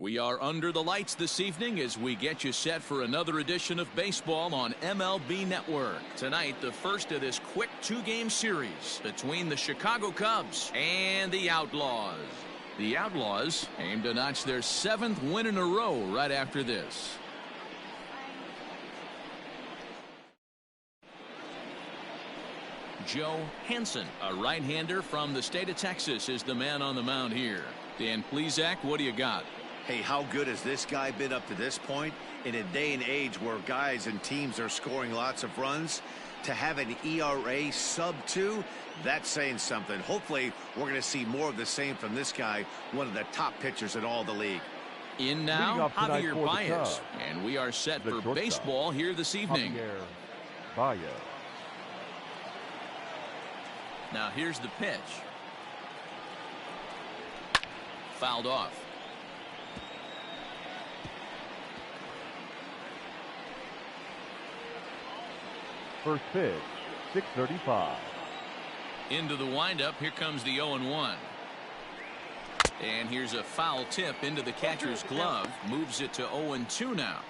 We are under the lights this evening as we get you set for another edition of baseball on MLB Network. Tonight, the first of this quick two-game series between the Chicago Cubs and the Outlaws. The Outlaws aim to notch their 7th win in a row right after this. Joe Hansen, a right-hander from the state of Texas, is the man on the mound here. Dan Plesac, what do you got? Hey, how good has this guy been up to this point? In a day and age where guys and teams are scoring lots of runs, to have an ERA sub-2, that's saying something. Hopefully, we're going to see more of the same from this guy, one of the top pitchers in all the league. In now, Javier Baez, and we are set for baseball here this evening. Baez. Now here's the pitch. Fouled off. First pitch, 6:35. Into the windup, here comes the 0-1. And here's a foul tip into the catcher's glove. Moves it to 0-2 now.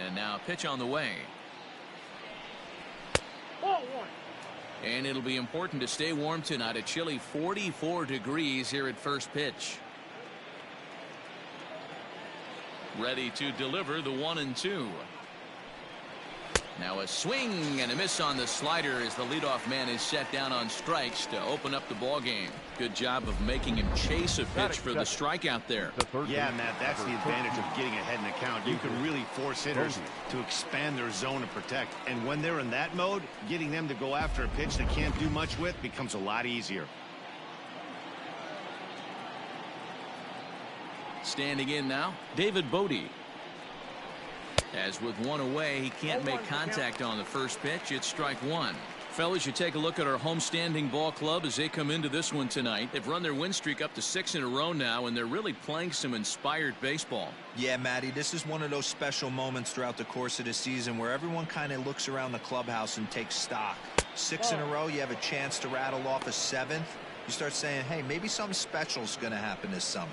And now pitch on the way. And it'll be important to stay warm tonight. A chilly 44 degrees here at first pitch. Ready to deliver the 1-2. Now a swing and a miss on the slider as the leadoff man is set down on strikes to open up the ball game. Good job of making him chase a pitch for the strikeout there. Yeah, Matt, that's the advantage of getting ahead in the count. You can really force hitters to expand their zone and protect. And when they're in that mode, getting them to go after a pitch they can't do much with becomes a lot easier. Standing in now, David Bodie. As with one away, he can't make contact on the first pitch. It's strike one. Fellas, you take a look at our homestanding ball club as they come into this one tonight. They've run their win streak up to 6 in a row now, and they're really playing some inspired baseball. Yeah, Matty, this is one of those special moments throughout the course of the season where everyone kind of looks around the clubhouse and takes stock. 6 in a row, you have a chance to rattle off a 7th. You start saying, hey, maybe something special is going to happen this summer.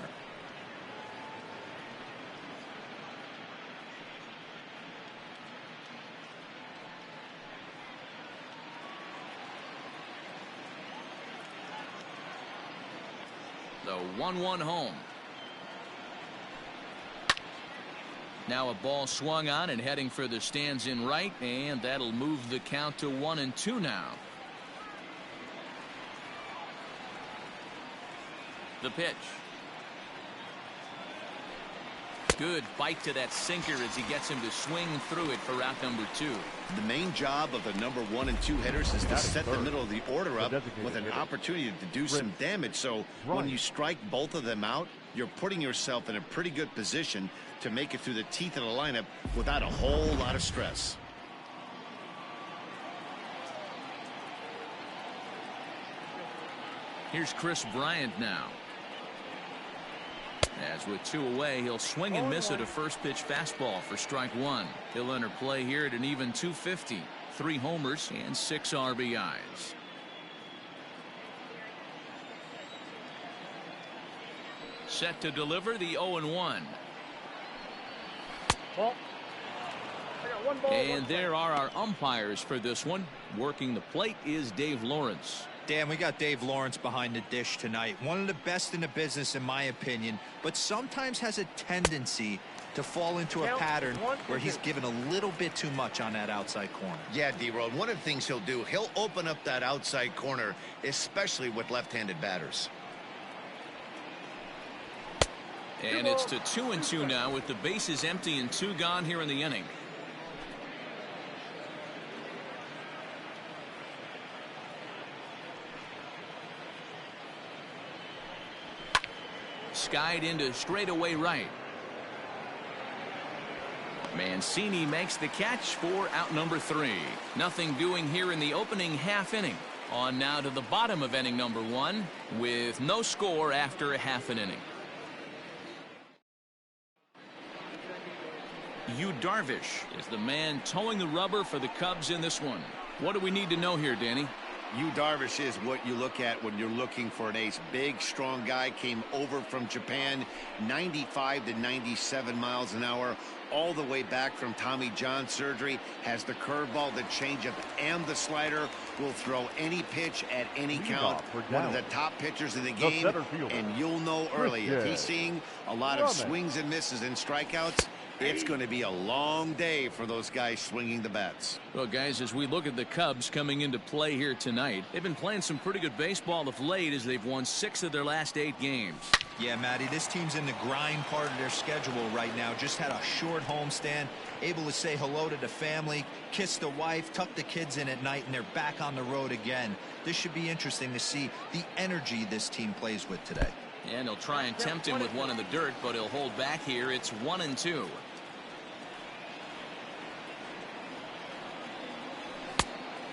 The 1-1 home. Now a ball swung on and heading for the stands in right, and that'll move the count to 1-2 now. The pitch. Good bite to that sinker as he gets him to swing through it for out number 2. The main job of the number 1 and 2 hitters is to set the middle of the order up with an opportunity to do some damage. So when you strike both of them out, you're putting yourself in a pretty good position to make it through the teeth of the lineup without a whole lot of stress. Here's Chris Bryant now. As with 2 away, he'll swing and miss at a first pitch fastball for strike 1. He'll enter play here at an even 250. 3 homers and 6 RBIs. Set to deliver the 0-1. And there are our umpires for this one. Working the plate is Dave Lawrence. Dan, we got Dave Lawrence behind the dish tonight. One of the best in the business, in my opinion, but sometimes has a tendency to fall into a pattern where he's given a little bit too much on that outside corner. Yeah, D-Road, one of the things he'll do, he'll open up that outside corner, especially with left-handed batters. And it's to 2-2 now with the bases empty and 2 gone here in the inning. Skied into straightaway right. Mancini makes the catch for out number 3. Nothing doing here in the opening half inning. On now to the bottom of inning number 1 with no score after a half an inning. Yu Darvish is the man towing the rubber for the Cubs in this one. What do we need to know here, Danny? Yu Darvish is what you look at when you're looking for an ace. Big, strong guy, came over from Japan, 95 to 97 miles an hour, all the way back from Tommy John surgery, has the curveball, the changeup, and the slider, will throw any pitch at any count. One of the top pitchers in the game, and you'll know early, if he's seeing a lot of swings and misses and strikeouts, it's going to be a long day for those guys swinging the bats. Well, guys, as we look at the Cubs coming into play here tonight, they've been playing some pretty good baseball of late as they've won 6 of their last 8 games. Yeah, Matty, this team's in the grind part of their schedule right now. Just had a short homestand, able to say hello to the family, kiss the wife, tuck the kids in at night, and they're back on the road again. This should be interesting to see the energy this team plays with today. And he'll try and tempt him with one in the dirt, but he'll hold back here. It's 1-2.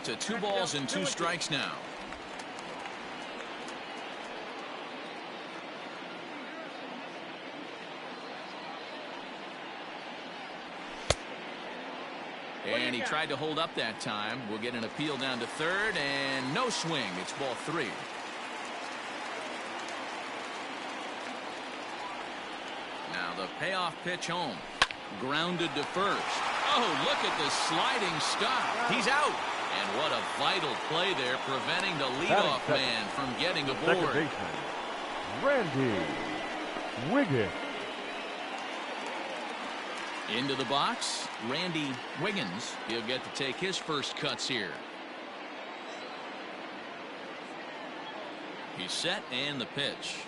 To 2 balls and 2 strikes now. And he tried to hold up that time. We'll get an appeal down to third, and no swing. It's ball 3. Now the payoff pitch home. Grounded to first. Oh, look at the sliding stop. He's out. And what a vital play there, preventing the leadoff man from getting aboard. Second baseman, Randy Wiggins. Into the box, Randy Wiggins. He'll get to take his first cuts here. He's set, and the pitch.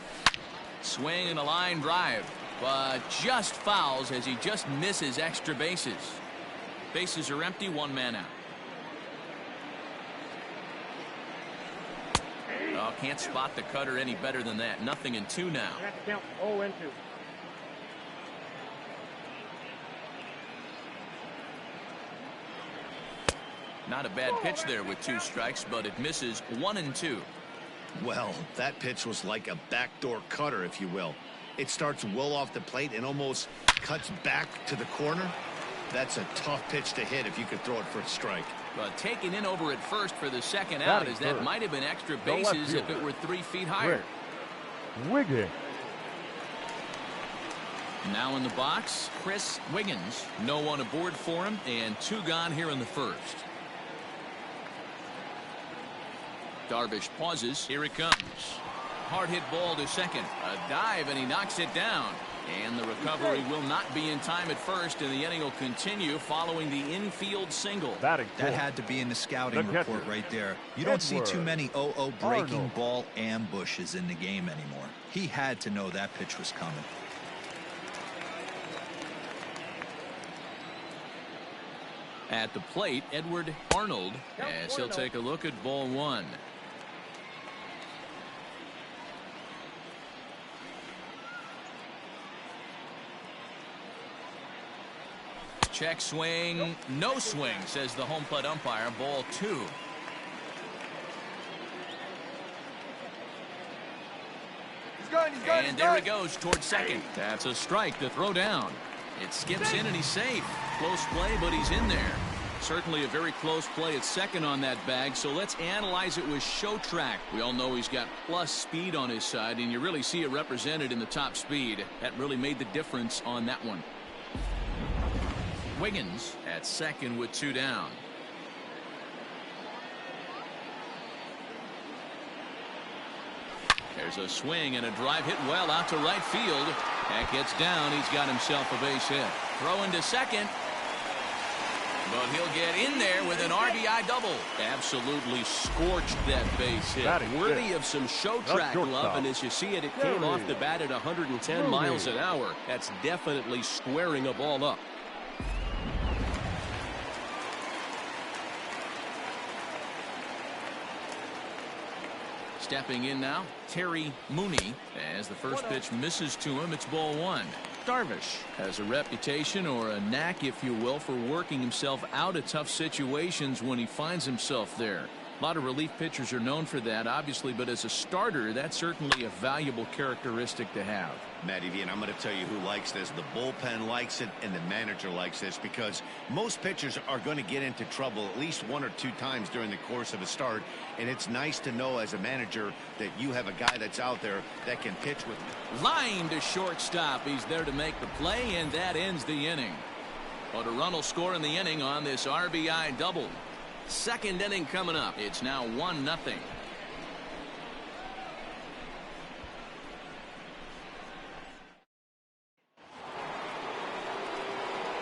Swing and a line drive, but just fouls as he just misses extra bases. Bases are empty, 1 man out. Oh, can't spot the cutter any better than that. 0-2 now. Count 0-2. Not a bad pitch there with 2 strikes, but it misses. 1-2. Well, that pitch was like a backdoor cutter, if you will. It starts well off the plate and almost cuts back to the corner. That's a tough pitch to hit if you could throw it for a strike. But taken in over at first for the second out, as that might have been extra bases if it were 3 feet higher. Wiggins. Now in the box, Chris Wiggins. No one aboard for him, and 2 gone here in the first. Darvish pauses. Here it comes. Hard hit ball to second. A dive, and he knocks it down. And the recovery will not be in time at first, and the inning will continue following the infield single. That had to be in the scouting report right there. You don't see too many 0-0 breaking ball ambushes in the game anymore. He had to know that pitch was coming. At the plate, Edward Arnold, as he'll take a look at ball 1. Check swing, no swing, says the home plate umpire. Ball 2. And there he goes towards second. That's a strike to throw down. It skips in and he's safe. Close play, but he's in there. Certainly a very close play at second on that bag, so let's analyze it with show track. We all know he's got plus speed on his side, and you really see it represented in the top speed. That really made the difference on that one. Wiggins at second with 2 down. There's a swing and a drive hit well out to right field. That gets down. He's got himself a base hit. Throw into second. But he'll get in there with an RBI double. Absolutely scorched that base hit. Worthy of some show track love. And as you see it, it came off the bat at 110 miles an hour. That's definitely squaring a ball up. Stepping in now, Terry Mooney. As the first pitch misses to him, it's ball 1. Darvish has a reputation, or a knack, if you will, for working himself out of tough situations when he finds himself there. A lot of relief pitchers are known for that, obviously, but as a starter, that's certainly a valuable characteristic to have. Matty V, and I'm going to tell you who likes this. The bullpen likes it, and the manager likes this, because most pitchers are going to get into trouble at least 1 or 2 times during the course of a start, and it's nice to know as a manager that you have a guy that's out there that can pitch with. Line to shortstop. He's there to make the play, and that ends the inning. But a run will score in the inning on this RBI double. Second inning coming up. It's now 1-0.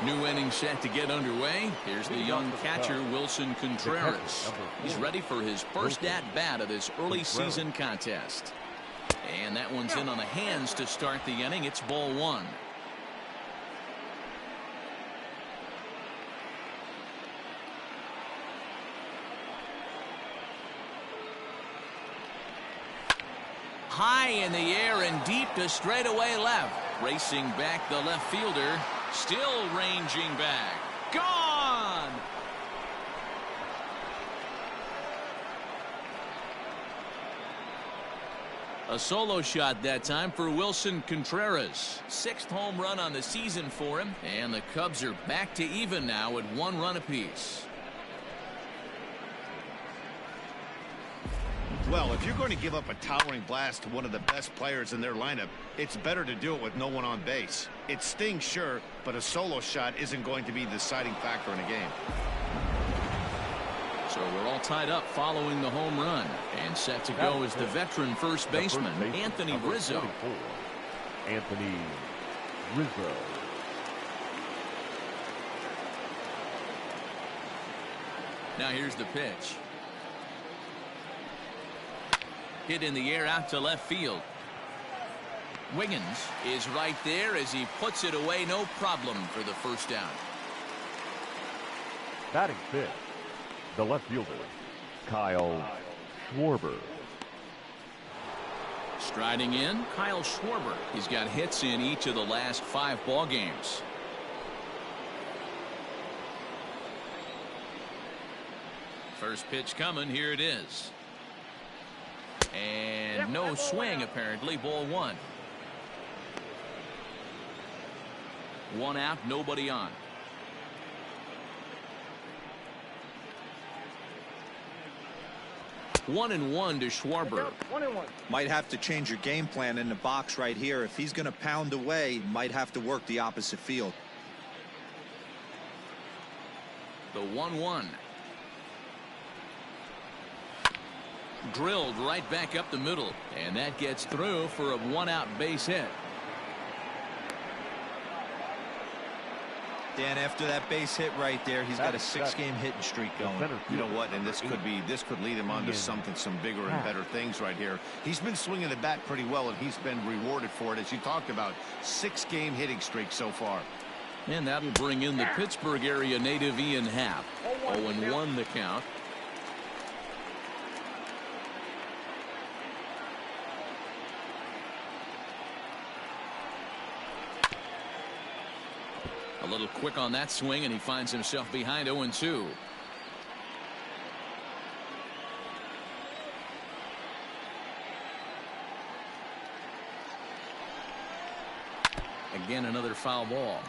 New inning set to get underway. Here's the young catcher, Wilson Contreras. He's ready for his first at-bat of this early season contest. And that one's in on the hands to start the inning. It's ball 1. High in the air and deep to straightaway left. Racing back the left fielder. Still ranging back. Gone! A solo shot that time for Wilson Contreras. 6th home run on the season for him. And the Cubs are back to even now at 1 run apiece. Well, if you're going to give up a towering blast to one of the best players in their lineup, it's better to do it with no one on base. It stings, sure, but a solo shot isn't going to be the deciding factor in a game. So we're all tied up following the home run. And set to go is the veteran first baseman, Anthony Rizzo. Anthony Rizzo. Now here's the pitch. Hit in the air out to left field. Wiggins is right there as he puts it away. No problem for the first down. Batting 5th, the left fielder, Kyle Schwarber. Striding in, Kyle Schwarber. He's got hits in each of the last 5 ball games. First pitch coming. Here it is. And no swing, apparently. Ball 1. 1 out, nobody on. 1-1 to Schwarber. Might have to change your game plan in the box right here. If he's going to pound away, might have to work the opposite field. The 1-1. Drilled right back up the middle, and that gets through for a 1-out base hit. Dan, after that base hit right there, he's got a 6-game hitting streak going. You know what, and this could lead him on to some bigger and better things right here. He's been swinging the bat pretty well, and he's been rewarded for it, as you talked about. 6-game hitting streak so far. And that'll bring in the Pittsburgh area native Ian Happ. 0-1 the count. A little quick on that swing, and he finds himself behind 0-2. Again, another foul ball.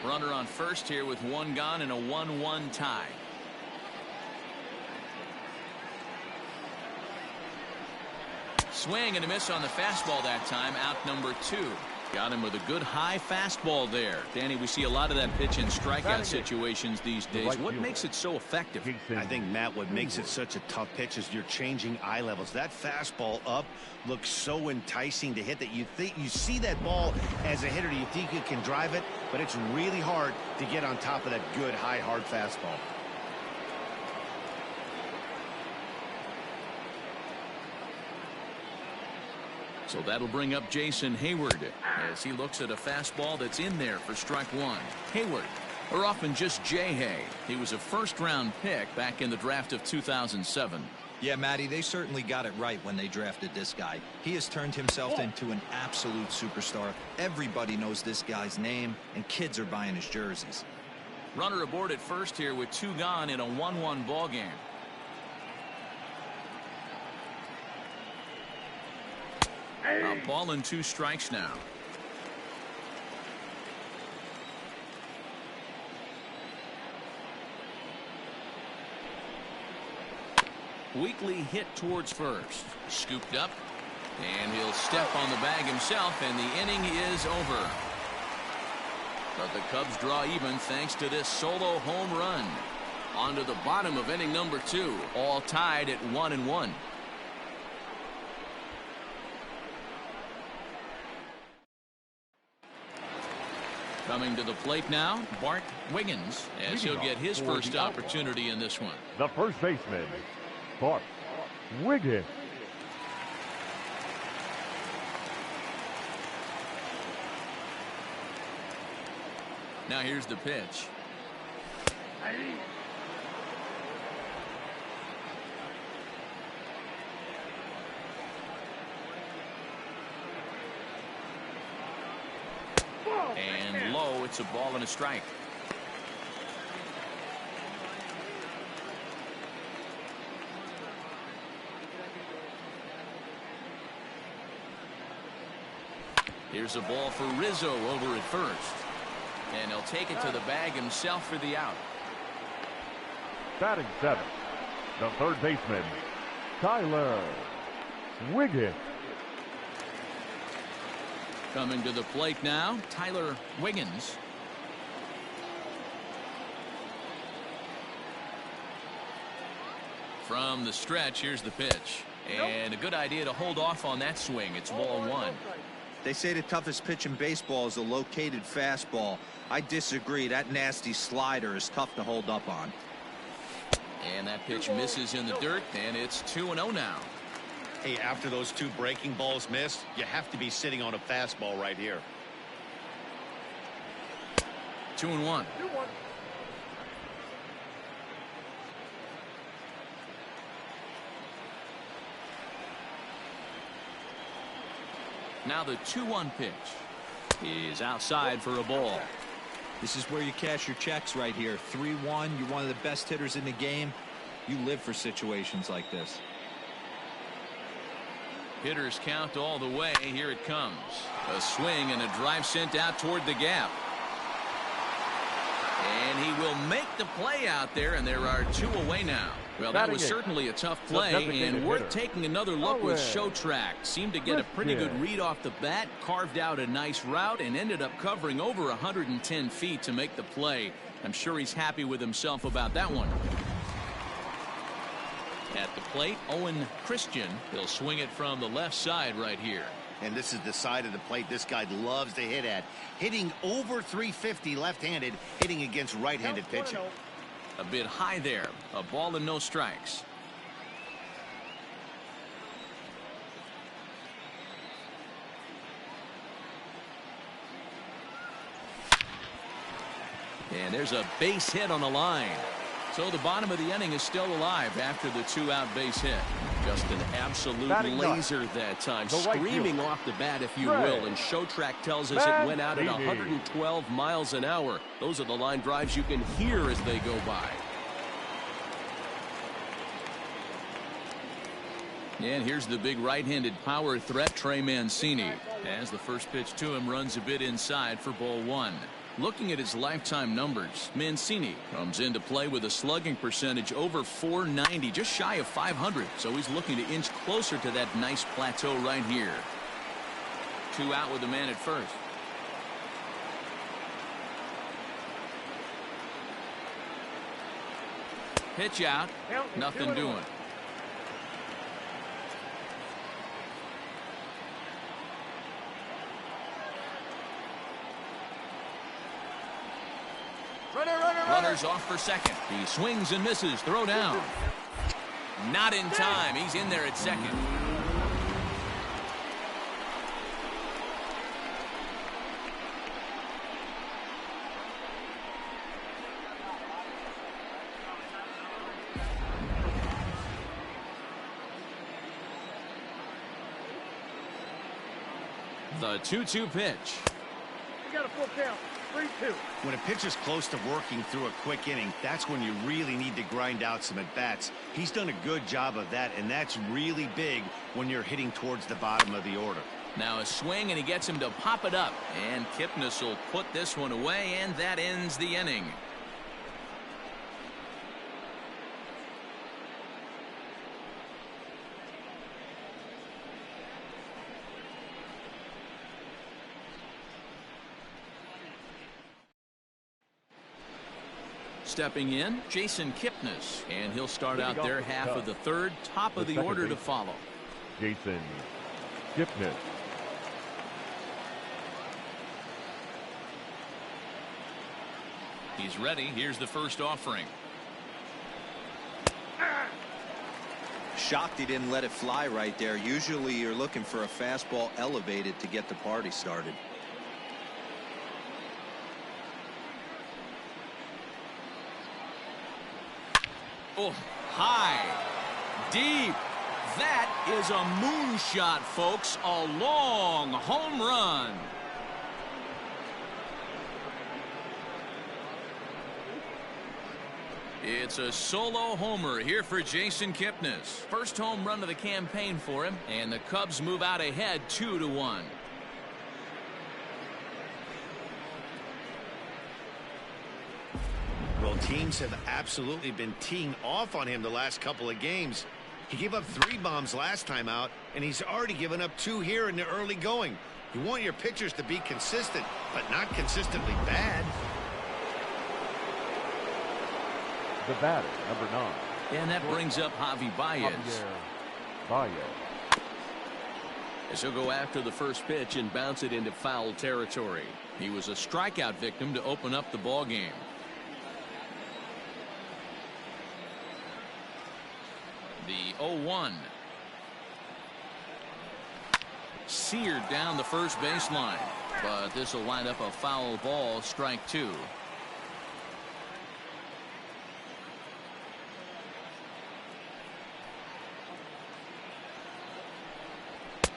Runner on first here with 1 gone and a 1-1 tie. Swing and a miss on the fastball that time. Out number 2. Got him with a good high fastball there. Danny, we see a lot of that pitch in strikeout situations these days. What makes it so effective? I think, Matt, what makes it such a tough pitch is you're changing eye levels. That fastball up looks so enticing to hit that you see that ball as a hitter, you think you can drive it, but it's really hard to get on top of that good high hard fastball. So that'll bring up Jason Hayward as he looks at a fastball that's in there for strike 1. Hayward, or often just J-Hay. He was a first-round pick back in the draft of 2007. Yeah, Matty, they certainly got it right when they drafted this guy. He has turned himself into an absolute superstar. Everybody knows this guy's name, and kids are buying his jerseys. Runner aboard at first here with 2 gone in a 1-1 ball game. A ball and 2 strikes now. Weakly hit towards first. Scooped up. And he'll step on the bag himself, and the inning is over. But the Cubs draw even thanks to this solo home run. On to the bottom of inning number 2. All tied at 1-1. Coming to the plate now, Bart Wiggins, as he'll get his first opportunity in this one. The first baseman, Bart Wiggins. Now here's the pitch. And low, it's a ball and a strike. Here's a ball for Rizzo over at first. And he'll take it to the bag himself for the out. Batting 7th, the third baseman, Tyler Wiggins. Coming to the plate now, Tyler Wiggins. From the stretch, here's the pitch. And a good idea to hold off on that swing. It's ball 1. They say the toughest pitch in baseball is a located fastball. I disagree. That nasty slider is tough to hold up on. And that pitch misses in the dirt, and it's 2-0 now. Hey, after those 2 breaking balls missed, you have to be sitting on a fastball right here. 2-1. Now the 2-1 pitch is outside for a ball. This is where you cash your checks right here. 3-1. You're one of the best hitters in the game. You live for situations like this. Hitters count all the way. Here it comes. A swing and a drive sent out toward the gap. And he will make the play out there, and there are 2 away now. Well, that was certainly a tough play, and worth taking another look with Showtrack. Seemed to get a pretty good read off the bat, carved out a nice route, and ended up covering over 110 feet to make the play. I'm sure he's happy with himself about that one. At the plate, Owen Christian. He'll swing it from the left side right here. And this is the side of the plate this guy loves to hit at. Hitting over 350 left-handed, hitting against right-handed pitching. A bit high there. A ball and no strikes. And there's a base hit on the line. So the bottom of the inning is still alive after the 2-out base hit. Just an absolute laser that time, screaming off the bat, if you will. And Showtrack tells us it went out at 112 miles an hour. Those are the line drives you can hear as they go by. And here's the big right-handed power threat, Trey Mancini. As the first pitch to him runs a bit inside for ball 1. Looking at his lifetime numbers, Mancini comes into play with a slugging percentage over 490, just shy of 500. So he's looking to inch closer to that nice plateau right here. 2 out with the man at first. Pitch out, nothing doing. Runners off for second. He swings and misses. Throw down. Not in time. He's in there at second. The 2-2 pitch. got a full count. 3-2. When a pitcher's close to working through a quick inning, that's when you really need to grind out some at-bats. He's done a good job of that, and that's really big when you're hitting towards the bottom of the order. Now a swing, and he gets him to pop it up. And Kipnis will put this one away, and that ends the inning. Stepping in, Jason Kipnis, and he'll start out there half of the third, top of the order to follow. Jason Kipnis. He's ready. Here's the first offering. Shocked he didn't let it fly right there. Usually you're looking for a fastball elevated to get the party started. Oh, high, deep. That is a moonshot, folks. A long home run. It's a solo homer here for Jason Kipnis. First home run of the campaign for him, and the Cubs move out ahead 2-1. Well, teams have absolutely been teeing off on him the last couple of games. He gave up 3 bombs last time out, and he's already given up 2 here in the early going. You want your pitchers to be consistent, but not consistently bad. The batter, number 9. And that brings up Javi Baez. As he'll go after the first pitch and bounce it into foul territory. He was a strikeout victim to open up the ball game. The 0-1. Seared down the first baseline, but this will wind up a foul ball, strike 2.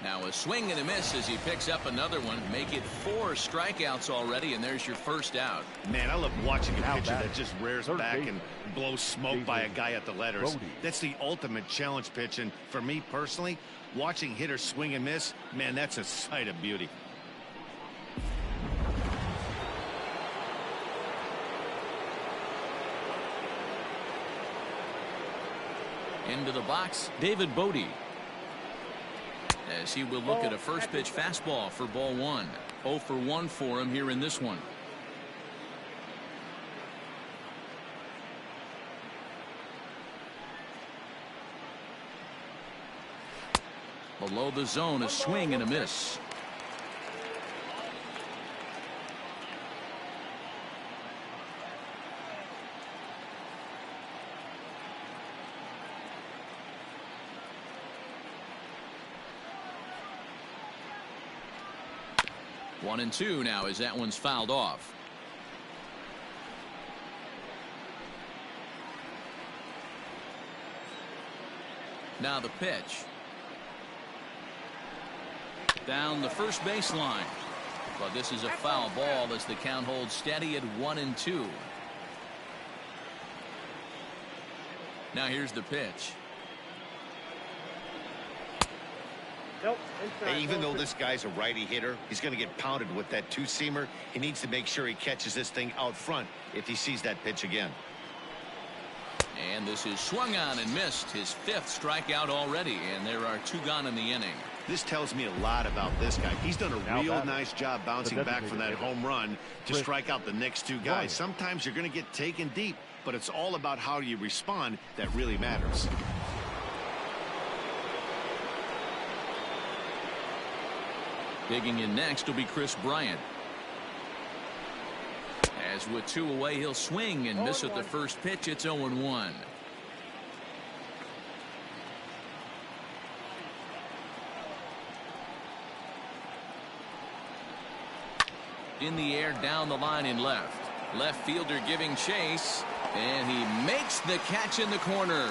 Now a swing and a miss as he picks up another one. Make it 4 strikeouts already, and there's your first out. Man, I love watching a pitcher that just rears back and blows smoke by a guy at the letters. That's the ultimate challenge pitch, and for me personally, watching hitters swing and miss, man, that's a sight of beauty. Into the box, David Bodie. As he will look at a first pitch fastball for ball 1. 0 for 1 for him here in this one. Below the zone, a swing and a miss. One and 2 now as that one's fouled off. Now the pitch. Down the first baseline. But this is a foul ball as the count holds steady at 1 and 2. Now here's the pitch. Nope, Hey, even though this guy's a righty hitter, he's going to get pounded with that 2-seamer. He needs to make sure he catches this thing out front if he sees that pitch again. And this is swung on and missed. His 5th strikeout already, and there are 2 gone in the inning. This tells me a lot about this guy. He's done a real nice job bouncing back from that home run to strike out the next 2 guys. Sometimes you're going to get taken deep, but it's all about how you respond that really matters. Digging in next will be Chris Bryant. As with 2 away, he'll swing and miss at the first pitch. It's 0-1. In the air, down the line in left. Left fielder giving chase, and he makes the catch in the corner.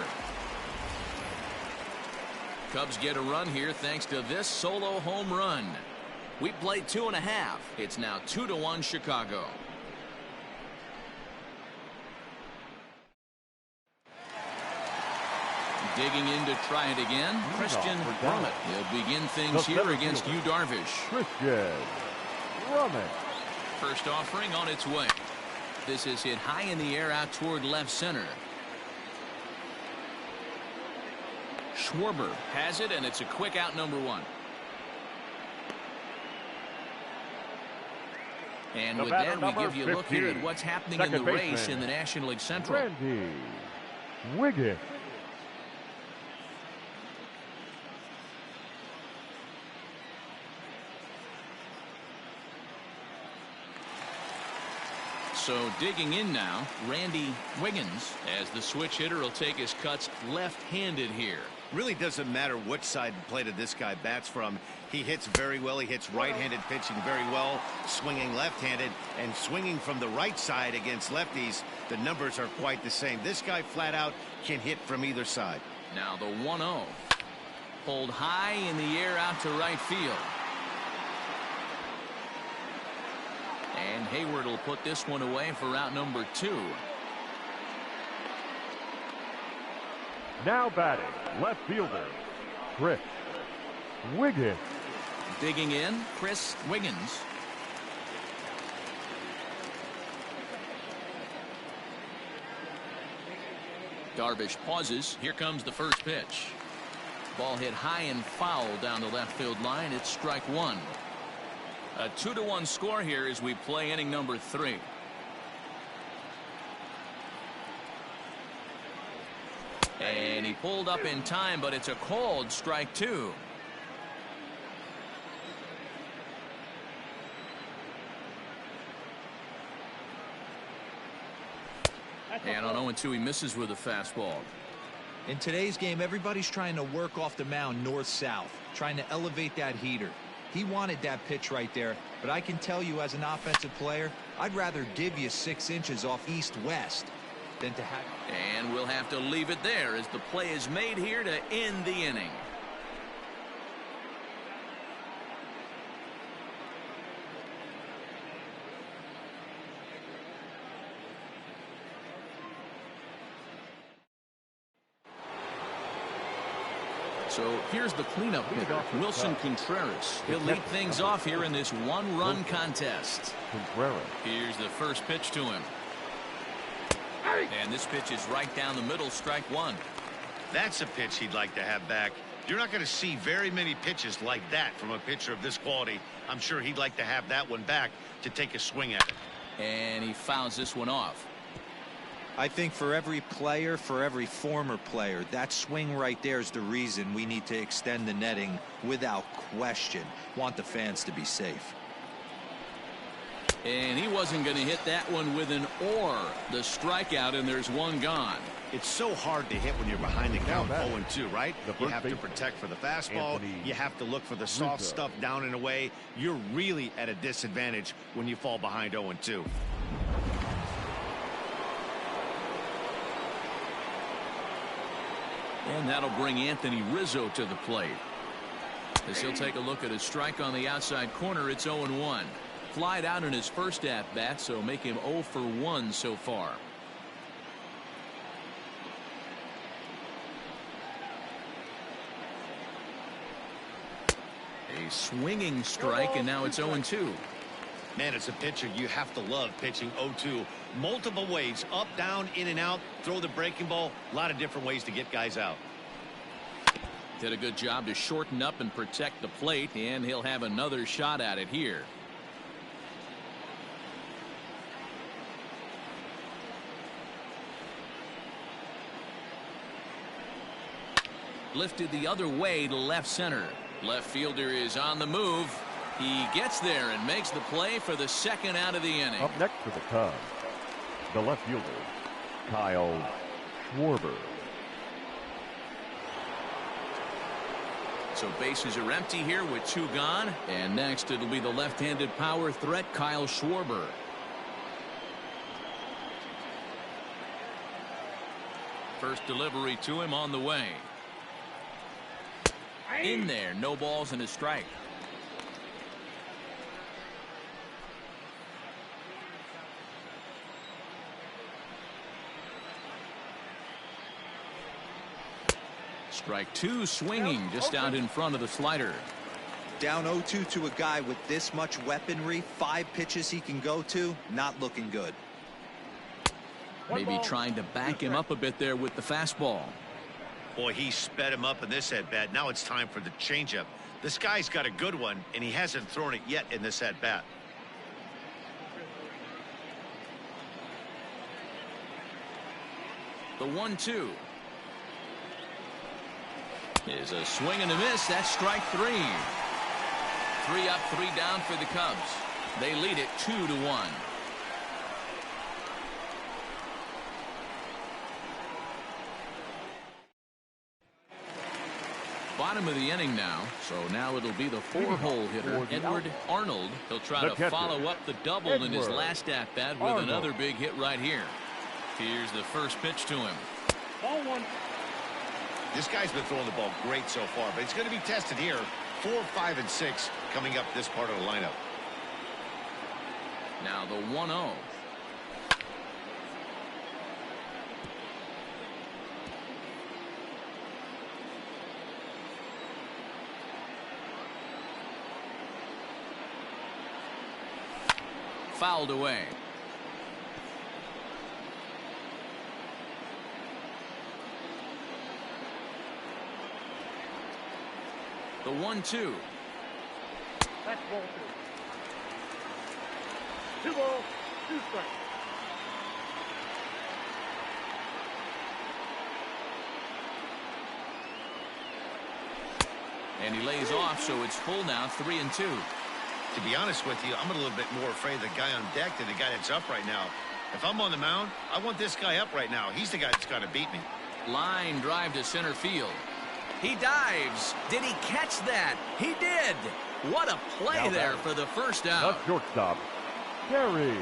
Cubs get a run here thanks to this solo home run. We played 2.5. It's now 2-1 Chicago. Digging in to try it again, Christian Drummond. He'll begin things here against Yu Darvish. Christian Drummond. First offering on its way. This is hit high in the air out toward left center. Schwarber has it, and it's a quick out, number 1. And with that, we give you a look here at what's happening in the race in the National League Central. Randy Wiggins. So digging in now, Randy Wiggins, as the switch hitter will take his cuts left-handed here. Really doesn't matter which side of the plate this guy bats from. He hits very well. He hits right-handed pitching very well, swinging left-handed, and swinging from the right side against lefties. The numbers are quite the same. This guy flat out can hit from either side. Now the 1-0. Pulled high in the air out to right field. And Hayward will put this one away for out number 2. Now batting, left fielder, Chris Wiggins. Digging in, Chris Wiggins. Darvish pauses. Here comes the first pitch. Ball hit high and foul down the left field line. It's strike 1. A 2-1 score here as we play inning number 3. And he pulled up in time, but it's a called strike 2. And on 0-2, he misses with a fastball. In today's game, everybody's trying to work off the mound north-south, trying to elevate that heater. He wanted that pitch right there, but I can tell you as an offensive player, I'd rather give you 6 inches off east-west than to have... And we'll have to leave it there as the play is made here to end the inning. So here's the cleanup hitter, Wilson Contreras. He'll lead things off here in this one-run contest. Here's the first pitch to him. And this pitch is right down the middle, strike 1. That's a pitch he'd like to have back. You're not going to see very many pitches like that from a pitcher of this quality. I'm sure he'd like to have that one back to take a swing at it. And he fouls this one off. I think for every player, for every former player, that swing right there is the reason we need to extend the netting without question. Want the fans to be safe. And he wasn't going to hit that one with an or. The strikeout, and there's one gone. It's so hard to hit when you're behind the count 0-2, right? You have to protect for the fastball. You have to look for the soft stuff down and away. You're really at a disadvantage when you fall behind 0-2. And that'll bring Anthony Rizzo to the plate. As he'll take a look at a strike on the outside corner, it's 0-1. Flied out in his first at-bat, so make him 0 for 1 so far. A swinging strike, and now it's 0-2. Man, as a pitcher, you have to love pitching 0-2. Multiple ways, up, down, in and out, throw the breaking ball. A lot of different ways to get guys out. Did a good job to shorten up and protect the plate, and he'll have another shot at it here. Lifted the other way to left center. Left fielder is on the move. He gets there and makes the play for the second out of the inning. Up next for the Cubs, the left fielder, Kyle Schwarber. So bases are empty here with 2 gone. And next it'll be the left-handed power threat, Kyle Schwarber. First delivery to him on the way. In there, no balls and a strike. Strike two, swinging just out in front of the slider. Down 0-2 to a guy with this much weaponry, 5 pitches he can go to, not looking good. Maybe trying to back him up a bit there with the fastball. Boy, he sped him up in this at-bat. Now it's time for the changeup. This guy's got a good one, and he hasn't thrown it yet in this at-bat. The 1-2 is a swing and a miss. That's strike 3. 3 up, 3 down for the Cubs. They lead it 2-1. Bottom of the inning now, so now it'll be the 4-hole hitter, Edward Arnold. He'll try to follow up the double in his last at-bat with another big hit right here. Here's the first pitch to him. Ball 1. This guy's been throwing the ball great so far, but he's going to be tested here. 4, 5, and 6 coming up this part of the lineup. Now the 1-0. Fouled away. The 1-2. That's ball 2. 2 balls, 2 strikes. And he lays off, so it's full now, 3-2. To be honest with you, I'm a little bit more afraid of the guy on deck than the guy that's up right now. If I'm on the mound, I want this guy up right now. He's the guy that's got to beat me. Line drive to center field. He dives. Did he catch that? He did. What a play there for the first out. The shortstop, Gary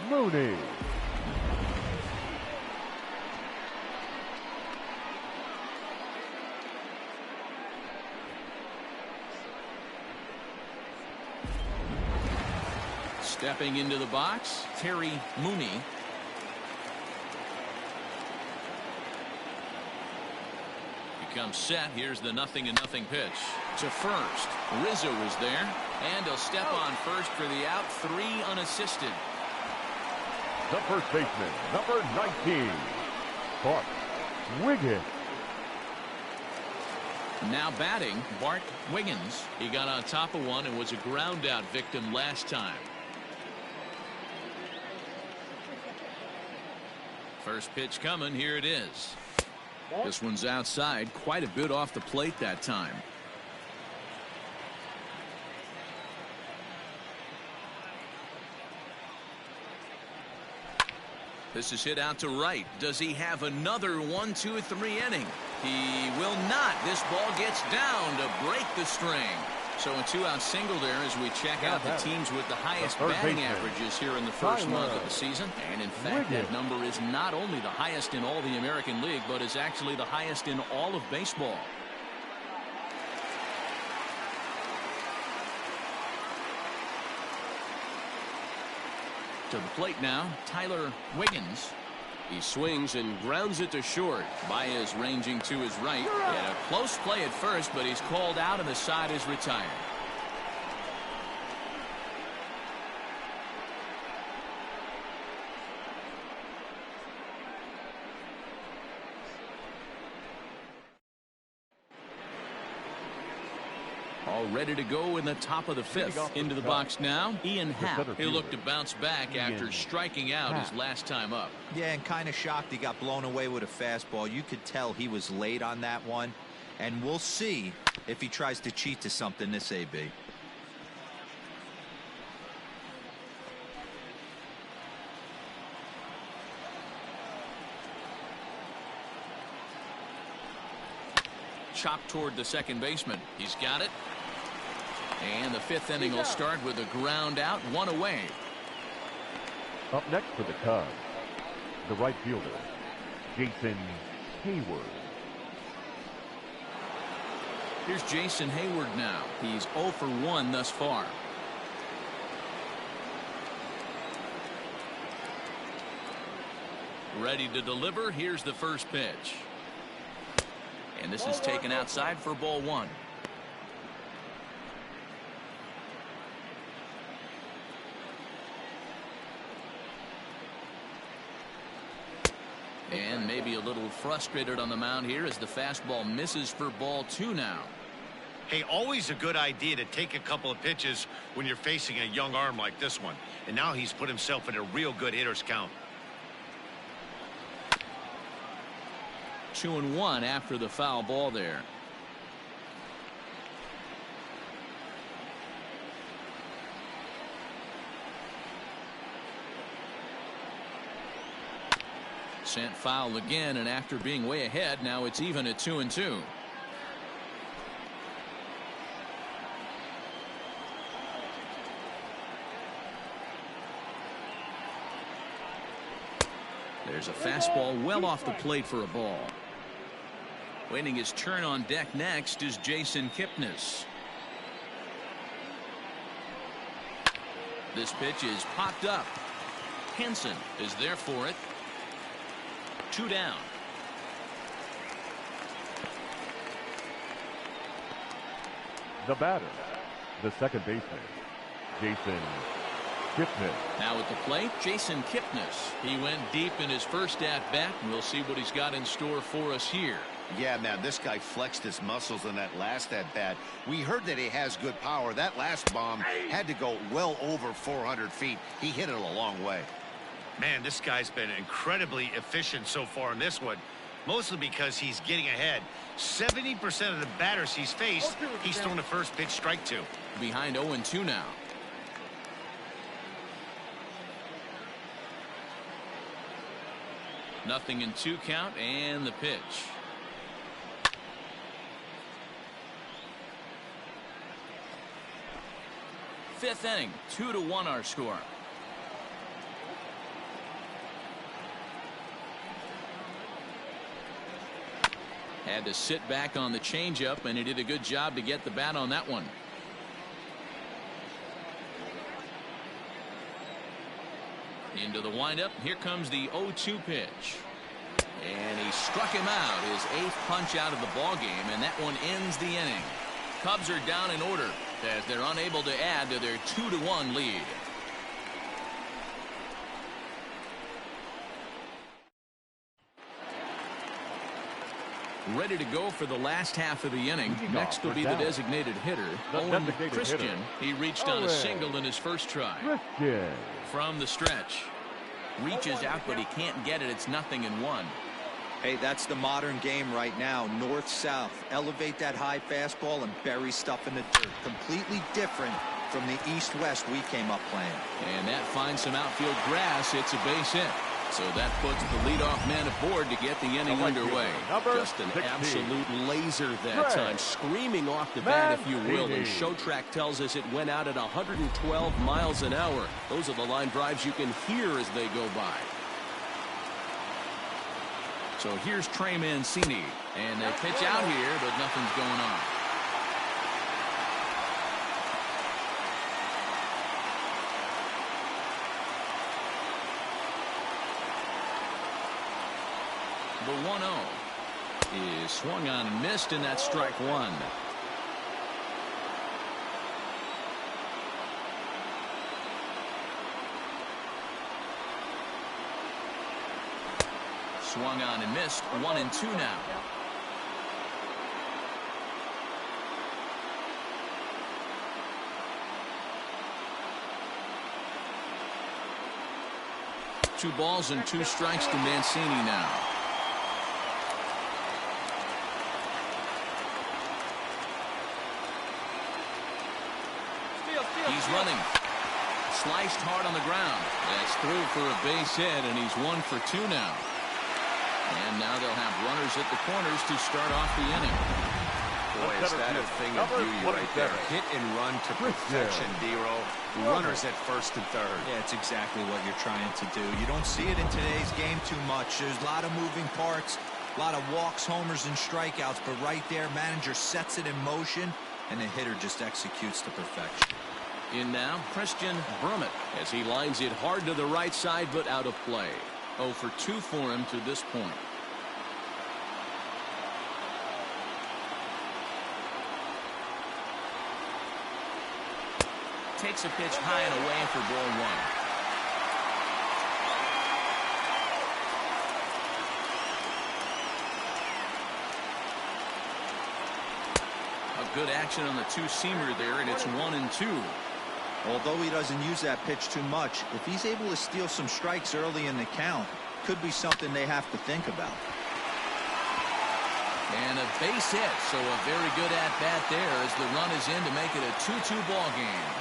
Mooney. Stepping into the box, Terry Mooney. He comes set. Here's the 0-0 pitch to first. Rizzo is there, and he'll step on first for the out. 3 unassisted. The first baseman, number 19, Bart Wiggins. Now batting, Bart Wiggins. He got on top of one and was a ground out victim last time. First pitch coming. Here it is. This one's outside, quite a bit off the plate that time. This is hit out to right. Does he have another 1, 2, 3 inning? He will not. This ball gets down to break the string. So a 2-out single there as we check out the teams with the highest batting averages here in the first month of the season. And in fact, that number is not only the highest in all the American League, but is actually the highest in all of baseball. To the plate now, Tyler Wiggins. He swings and grounds it to short. Baez ranging to his right. He had a close play at first, but he's called out and the side is retired. All ready to go in the top of the 5th. Into the box now, Ian Happ. He'll look to bounce back after striking out his last time up. Yeah, and kind of shocked he got blown away with a fastball. You could tell he was late on that one. And we'll see if he tries to cheat to something this AB. Chopped toward the second baseman. He's got it. And the 5th inning will start with a ground out, 1 away. Up next for the Cubs, the right fielder, Jason Hayward. Here's Jason Hayward now. He's 0 for 1 thus far. Ready to deliver. Here's the first pitch. And this is taken outside for ball one. And maybe a little frustrated on the mound here as the fastball misses for ball two now. Hey, always a good idea to take a couple of pitches when you're facing a young arm like this one. And now he's put himself in a real good hitter's count. 2-1 after the foul ball there. Sent foul again, and after being way ahead, now it's even at 2-2. There's a fastball well off the plate for a ball. Waiting his turn on deck next is Jason Kipnis. This pitch is popped up. Henson is there for it. 2 down. The batter, the second baseman, Jason Kipnis. Now at the plate, Jason Kipnis. He went deep in his first at-bat, and we'll see what he's got in store for us here. Yeah, man, this guy flexed his muscles in that last at-bat. We heard that he has good power. That last bomb had to go well over 400 feet. He hit it a long way. Man, this guy's been incredibly efficient so far in this one, mostly because he's getting ahead. 70% of the batters he's faced, he's thrown the first pitch strike to. Behind 0-2 now. Nothing in 2 count, and the pitch. Fifth inning, 2-1 our score. Had to sit back on the changeup, and he did a good job to get the bat on that one. Into the windup. Here comes the 0-2 pitch. And he struck him out, his 8th punch out of the ball game, and that one ends the inning. Cubs are down in order as they're unable to add to their 2-1 lead. Ready to go for the last half of the inning. Next will be the designated hitter, Owen Christian. He reached on a single in his first try. From the stretch. Reaches out, but he can't get it. It's 0-1. Hey, that's the modern game right now. North-south. Elevate that high fastball and bury stuff in the dirt. Completely different from the east-west we came up playing. And that finds some outfield grass. It's a base hit. So that puts the leadoff man aboard to get the inning underway. Just an absolute laser that time, screaming off the bat, if you will. And Showtrack tells us it went out at 112 miles an hour. Those are the line drives you can hear as they go by. So here's Trey Mancini, and they pitch out here, but nothing's going on. The 1-0 is swung on and missed, and that's strike one. Swung on and missed. 1-2 now. Two balls and 2 strikes to Mancini now. He's running. Sliced hard on the ground. That's through for a base hit, and he's 1 for 2 now. And now they'll have runners at the corners to start off the inning. Boy, is that a thing of beauty right there. Hit and run to perfection, D-Row. Runners at first and third. Yeah, it's exactly what you're trying to do. You don't see it in today's game too much. There's a lot of moving parts, a lot of walks, homers, and strikeouts. But right there, manager sets it in motion, and the hitter just executes to perfection. In now, Christian Brummett as he lines it hard to the right side, but out of play. 0 for 2 for him to this point. takes a pitch high and away for ball one. Good action on the two-seamer there, and it's 1-2. Although he doesn't use that pitch too much, if he's able to steal some strikes early in the count, could be something they have to think about. And a base hit, so a very good at-bat there as the run is in to make it a 2-2 ball game.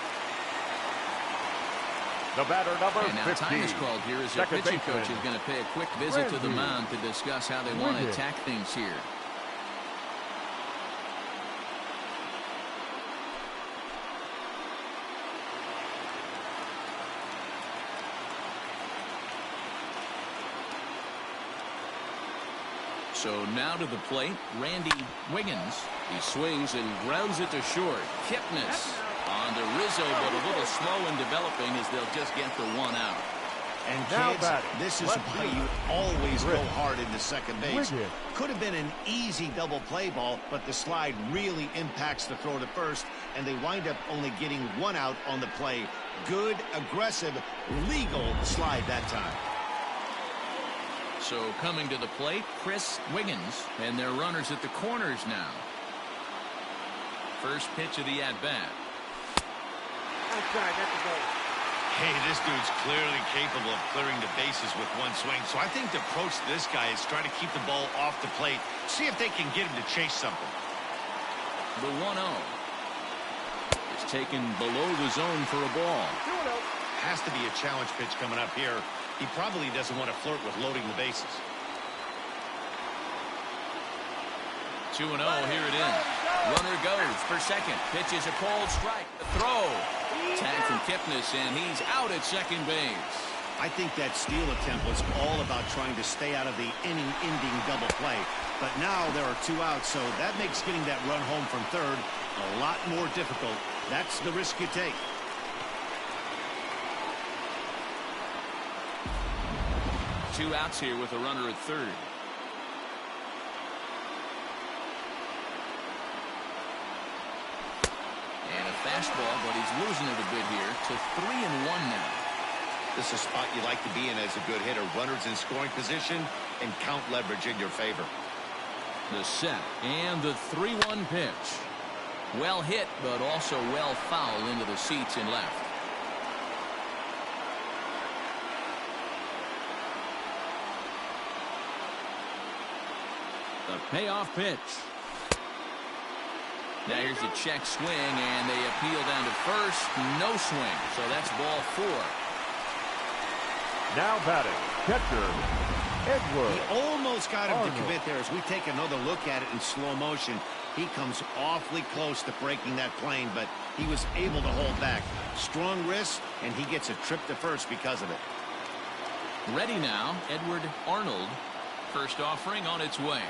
The batter, number 15. And now time is called here as the pitching coach is going to pay a quick visit to the mound to discuss how they want to attack things here. So now to the plate, Randy Wiggins. He swings and grounds it to short. Kipnis on to Rizzo, but a little slow in developing as they'll just get the one out. And kids, this is why you always go hard into second base. Could have been an easy double play ball, but the slide really impacts the throw to first, and they wind up only getting one out on the play. Good, aggressive, legal slide that time. So coming to the plate, Chris Wiggins, and their runners at the corners now. First pitch of the at-bat. Outside, that's the goal. Hey, this dude's clearly capable of clearing the bases with one swing. So I think the approach to this guy is try to keep the ball off the plate. See if they can get him to chase something. The 1-0 is taken below the zone for a ball. Has to be a challenge pitch coming up here. He probably doesn't want to flirt with loading the bases. 2-0, here it is. Runner goes for second. Pitch is a cold strike. The throw. Tag from Kipnis, and he's out at second base. I think that steal attempt was all about trying to stay out of the inning-ending double play. But now there are two outs, so that makes getting that run home from third a lot more difficult. That's the risk you take. Two outs here with a runner at third. And a fastball, but he's losing it a bit here to 3-1 now. This is a spot you like to be in as a good hitter. Runners in scoring position and count leverage in your favor. The set and the 3-1 pitch. Well hit, but also well fouled into the seats in left. The payoff pitch. Now here's a check swing, and they appeal down to first. No swing, so that's ball 4. Now batting, catcher, Edward. He almost got him to commit there. As we take another look at it in slow motion, he comes awfully close to breaking that plane, but he was able to hold back. Strong wrist, and he gets a trip to first because of it. Ready now, Edward Arnold. First offering on its way.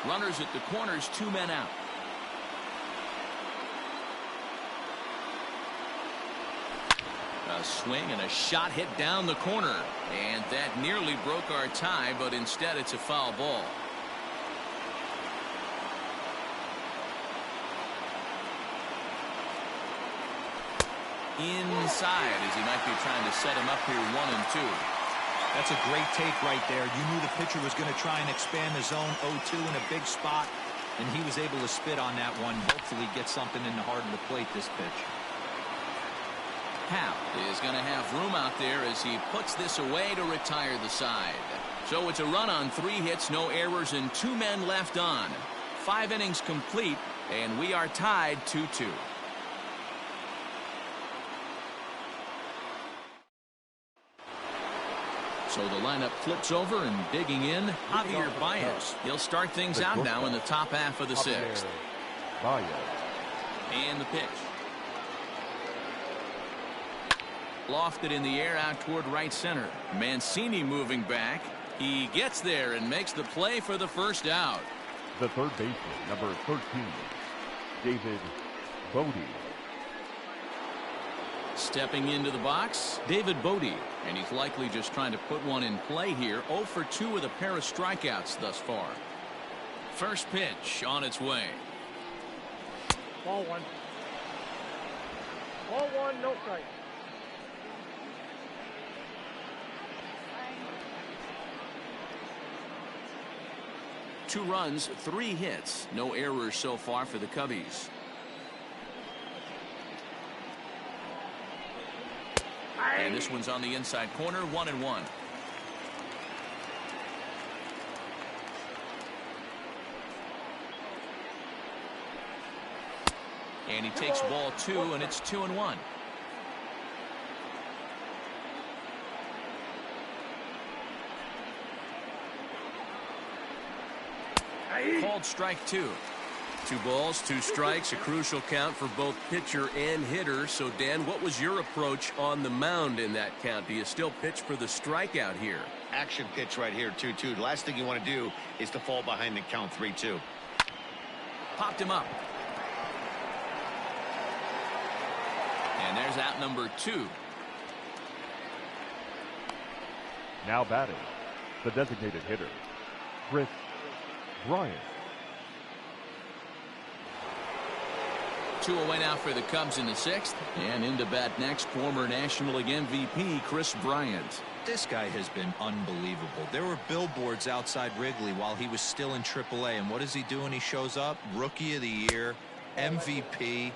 Runners at the corners, 2 men out. A swing and a shot hit down the corner. And that nearly broke our tie, but instead it's a foul ball. Inside as he might be trying to set him up here 1-2. That's a great take right there. You knew the pitcher was going to try and expand the zone 0-2 in a big spot, and he was able to spit on that one. Hopefully get something in the heart of the plate this pitch. Hap is going to have room out there as he puts this away to retire the side. So it's a run on 3 hits, no errors, and 2 men left on. 5 innings complete, and we are tied 2-2. So the lineup flips over, and digging in, Javier Baez. He'll start things out now in the top half of the 6th. And the pitch. Lofted in the air out toward right center. Mancini moving back. He gets there and makes the play for the first out. The third baseman, number 13, David Bodie. Stepping into the box, David Bodie, and he's likely just trying to put one in play here. 0 for 2 with a pair of strikeouts thus far. First pitch on its way. Ball one. Ball one, no strike. Two runs, 3 hits, no errors so far for the Cubbies. And this one's on the inside corner, 1-1. And he takes ball 2, and it's 2-1. Called strike 2. 2 balls, 2 strikes, a crucial count for both pitcher and hitter. So, Dan, what was your approach on the mound in that count? Do you still pitch for the strikeout here? Action pitch right here, 2-2. The last thing you want to do is to fall behind the count 3-2. Popped him up. And there's out number 2. Now batting, the designated hitter, Chris Bryant. 2 away now for the Cubs in the 6th. And into bat next, former National League MVP Chris Bryant. This guy has been unbelievable. There were billboards outside Wrigley while he was still in AAA. And what does he do when he shows up? Rookie of the Year, MVP.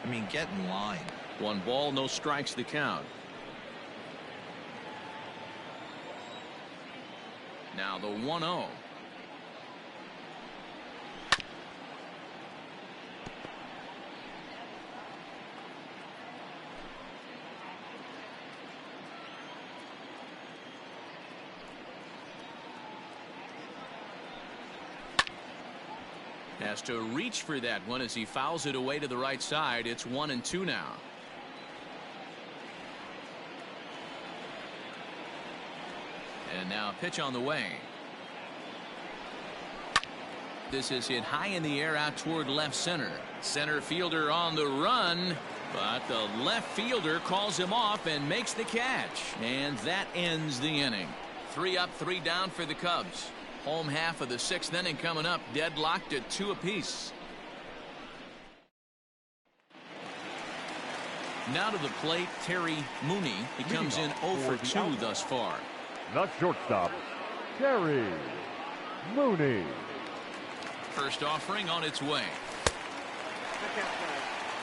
I mean, get in line. 1 ball, no strikes the count. Now the 1-0. Has to reach for that one as he fouls it away to the right side. It's 1-2 now. And now a pitch on the way. This is hit high in the air out toward left center. Center fielder on the run, but the left fielder calls him off and makes the catch. And that ends the inning. 3 up, 3 down for the Cubs. Home half of the 6th inning coming up, deadlocked at 2 apiece. Now to the plate, Terry Mooney. He comes in 0 for 2 thus far. The shortstop, Terry Mooney. First offering on its way.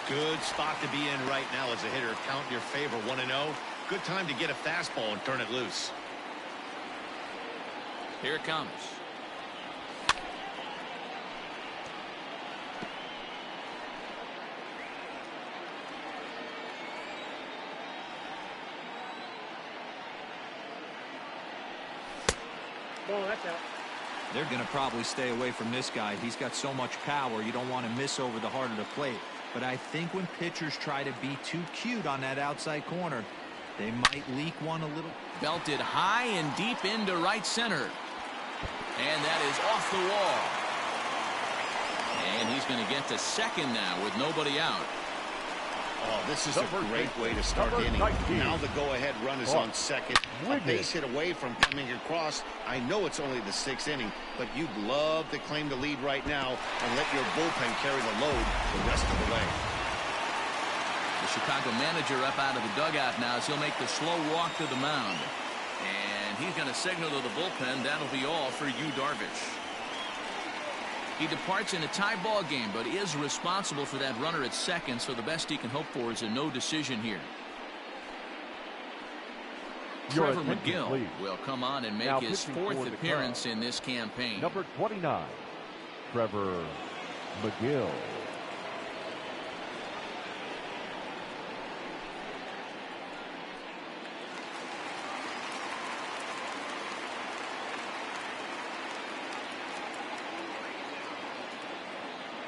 Good spot to be in right now as a hitter. Count in your favor, 1-0. Good time to get a fastball and turn it loose. Here it comes. Ball, that's out. They're going to probably stay away from this guy. He's got so much power, you don't want to miss over the heart of the plate. But I think when pitchers try to be too cute on that outside corner, they might leak one a little. Belted high and deep into right center. And that is off the wall. And he's going to get to second now with nobody out. Oh, this is a great way to start the inning. Now the go-ahead run is on second. A base hit away from coming across. I know it's only the 6th inning, but you'd love to claim the lead right now and let your bullpen carry the load the rest of the way. The Chicago manager up out of the dugout now as he'll make the slow walk to the mound. And he's going to signal to the bullpen that'll be all for Yu Darvish. He departs in a tie ball game, but is responsible for that runner at second, so the best he can hope for is a no decision here. Trevor McGill will come on and make his 4th appearance in this campaign. Number 29, Trevor McGill.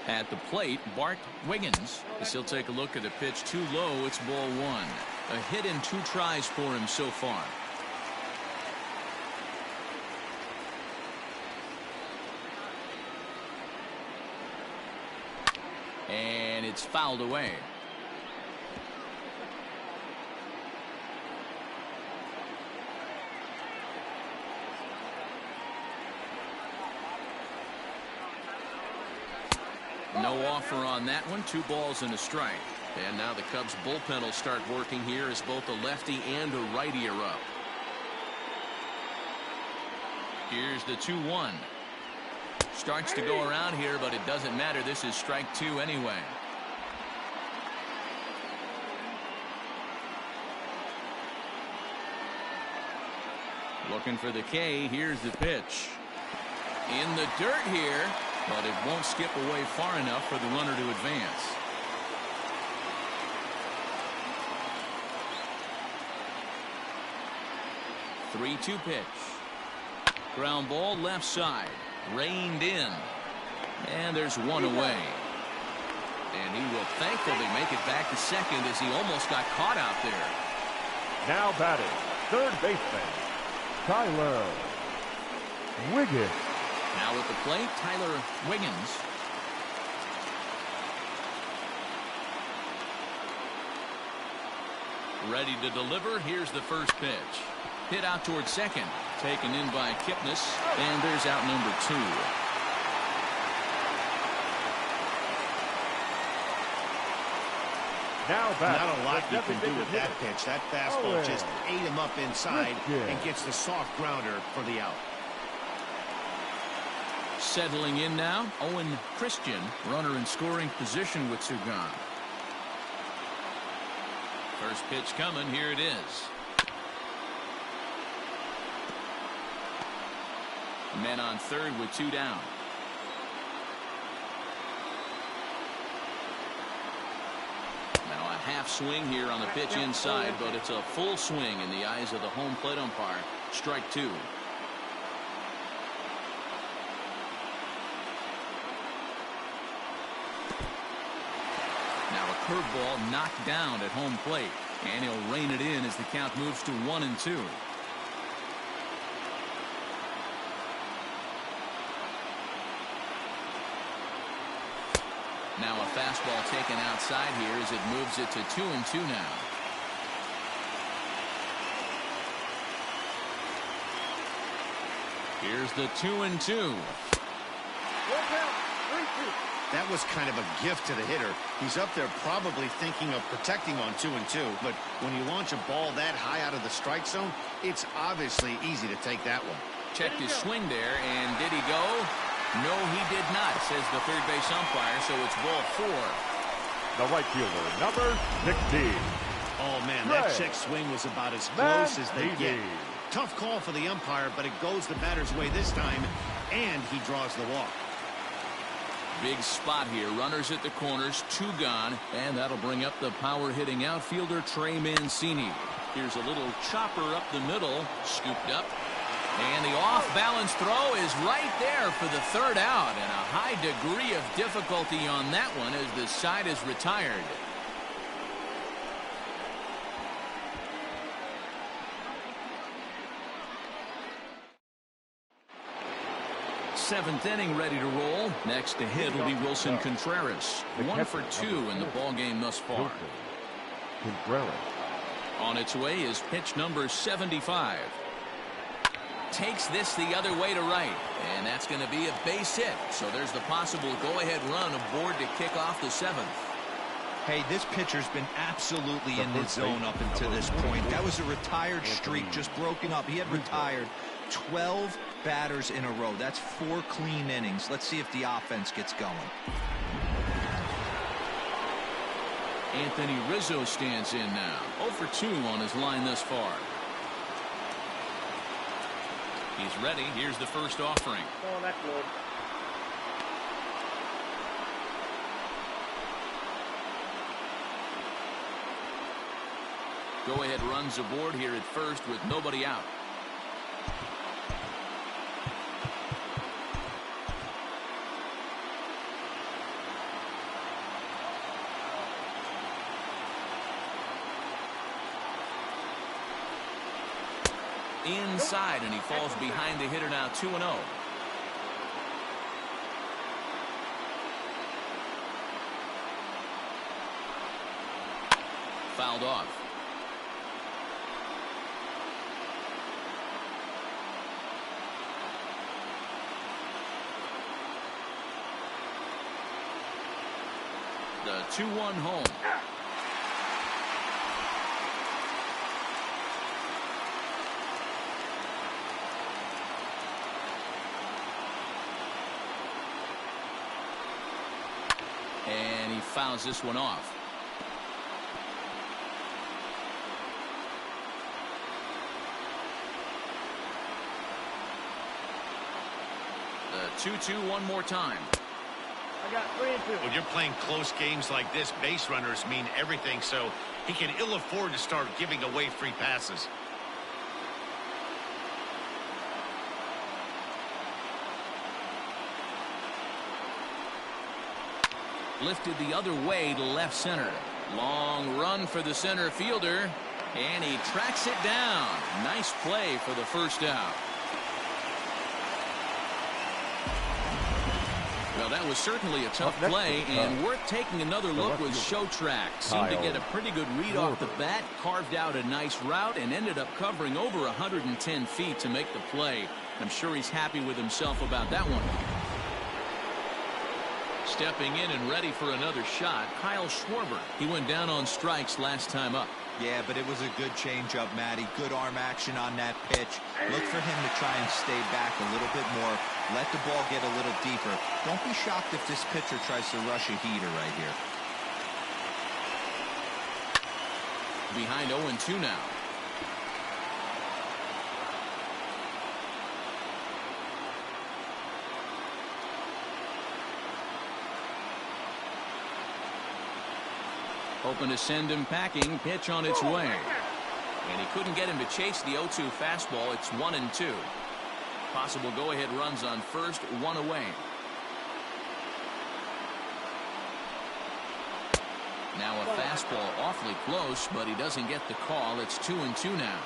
At the plate, Bart Wiggins, as he'll take a look at the pitch too low. It's ball 1. A hit and 2 tries for him so far. And it's fouled away. No offer on that one. 2 balls and a strike. And now the Cubs bullpen will start working here as both a lefty and a righty are up. Here's the 2-1. Starts to go around here, but it doesn't matter. This is strike 2 anyway. Looking for the K. Here's the pitch. In the dirt here, but it won't skip away far enough for the runner to advance. The 3-2 pitch. Ground ball left side. Reined in. And there's one away. And he will thankfully make it back to second as he almost got caught out there. Now batting, third baseman, Tyler Wiggins. Now at the plate, Tyler Wiggins. Ready to deliver. Here's the first pitch. Hit out towards second. Taken in by Kipnis. And there's out number 2. Now batting, not a lot you can do with that pitch. That fastball just ate him up inside and gets the soft grounder for the out. Settling in now, Owen Christian, runner in scoring position with 2 gone. First pitch coming. Here it is. Men on third with 2 down. Now a half swing here on the pitch inside, but it's a full swing in the eyes of the home plate umpire. Strike 2. Now a curveball knocked down at home plate, and he'll rein it in as the count moves to 1-2. Now a fastball taken outside here as it moves it to 2-2 now. Here's the 2-2. That was kind of a gift to the hitter. He's up there probably thinking of protecting on 2-2, but when you launch a ball that high out of the strike zone, it's obviously easy to take that one. Checked his swing there, and did he go? No, he did not, says the third base umpire, so it's ball 4. The right fielder, number 16. Oh, man, that check swing was about as close as they get. Tough call for the umpire, but it goes the batter's way this time, and he draws the walk. Big spot here. Runners at the corners, 2 gone, and that'll bring up the power-hitting outfielder Trey Mancini. Here's a little chopper up the middle, scooped up. And the off-balance throw is right there for the third out, and a high degree of difficulty on that one as the side is retired. Seventh inning ready to roll. Next to hit will be Wilson Contreras. 1 for 2 in the ballgame thus far. Contreras. On its way is pitch number 75. Takes this the other way to right, and that's going to be a base hit. So there's the possible go-ahead run aboard to kick off the 7th. Hey, this pitcher's been absolutely in his zone up until this point. That was a retired streak, just broken up. He had retired 12 batters in a row. That's 4 clean innings. Let's see if the offense gets going. Anthony Rizzo stands in now. 0 for 2 on his line thus far. He's ready. Here's the first offering. Oh, that's good. Go-ahead runs aboard here at first with nobody out. Inside, and he falls behind the hitter now. 2-0. Fouled off. The 2-1 home. And he fouls this one off. The 2-2 one more time. I got 3 and 2. When you're playing close games like this, base runners mean everything, so he can ill afford to start giving away free passes. Lifted the other way to left center. Long run for the center fielder, and he tracks it down. Nice play for the first out. Well, that was certainly a tough play, and worth taking another look was Showtrack. Seemed to get a pretty good read off the bat, carved out a nice route, and ended up covering over 110 feet to make the play. I'm sure he's happy with himself about that one. Stepping in and ready for another shot, Kyle Schwarber. He went down on strikes last time up. Yeah, but it was a good changeup, Matty. Good arm action on that pitch. Look for him to try and stay back a little bit more. Let the ball get a little deeper. Don't be shocked if this pitcher tries to rush a heater right here. Behind 0-2 now. Hoping to send him packing. Pitch on its way. And he couldn't get him to chase the 0-2 fastball. It's 1-2. Possible go-ahead runs on first, one away. Now a fastball awfully close, but he doesn't get the call. It's 2-2 now.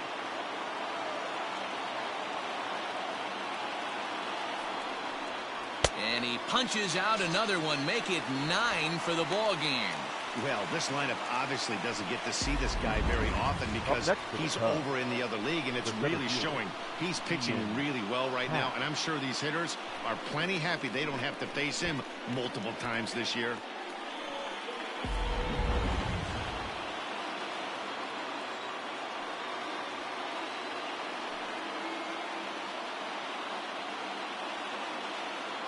And he punches out another one. Make it 9 for the ball game. Well, this lineup obviously doesn't get to see this guy very often because he's over in the other league, and it's really showing. He's pitching really well right now, and I'm sure these hitters are plenty happy they don't have to face him multiple times this year.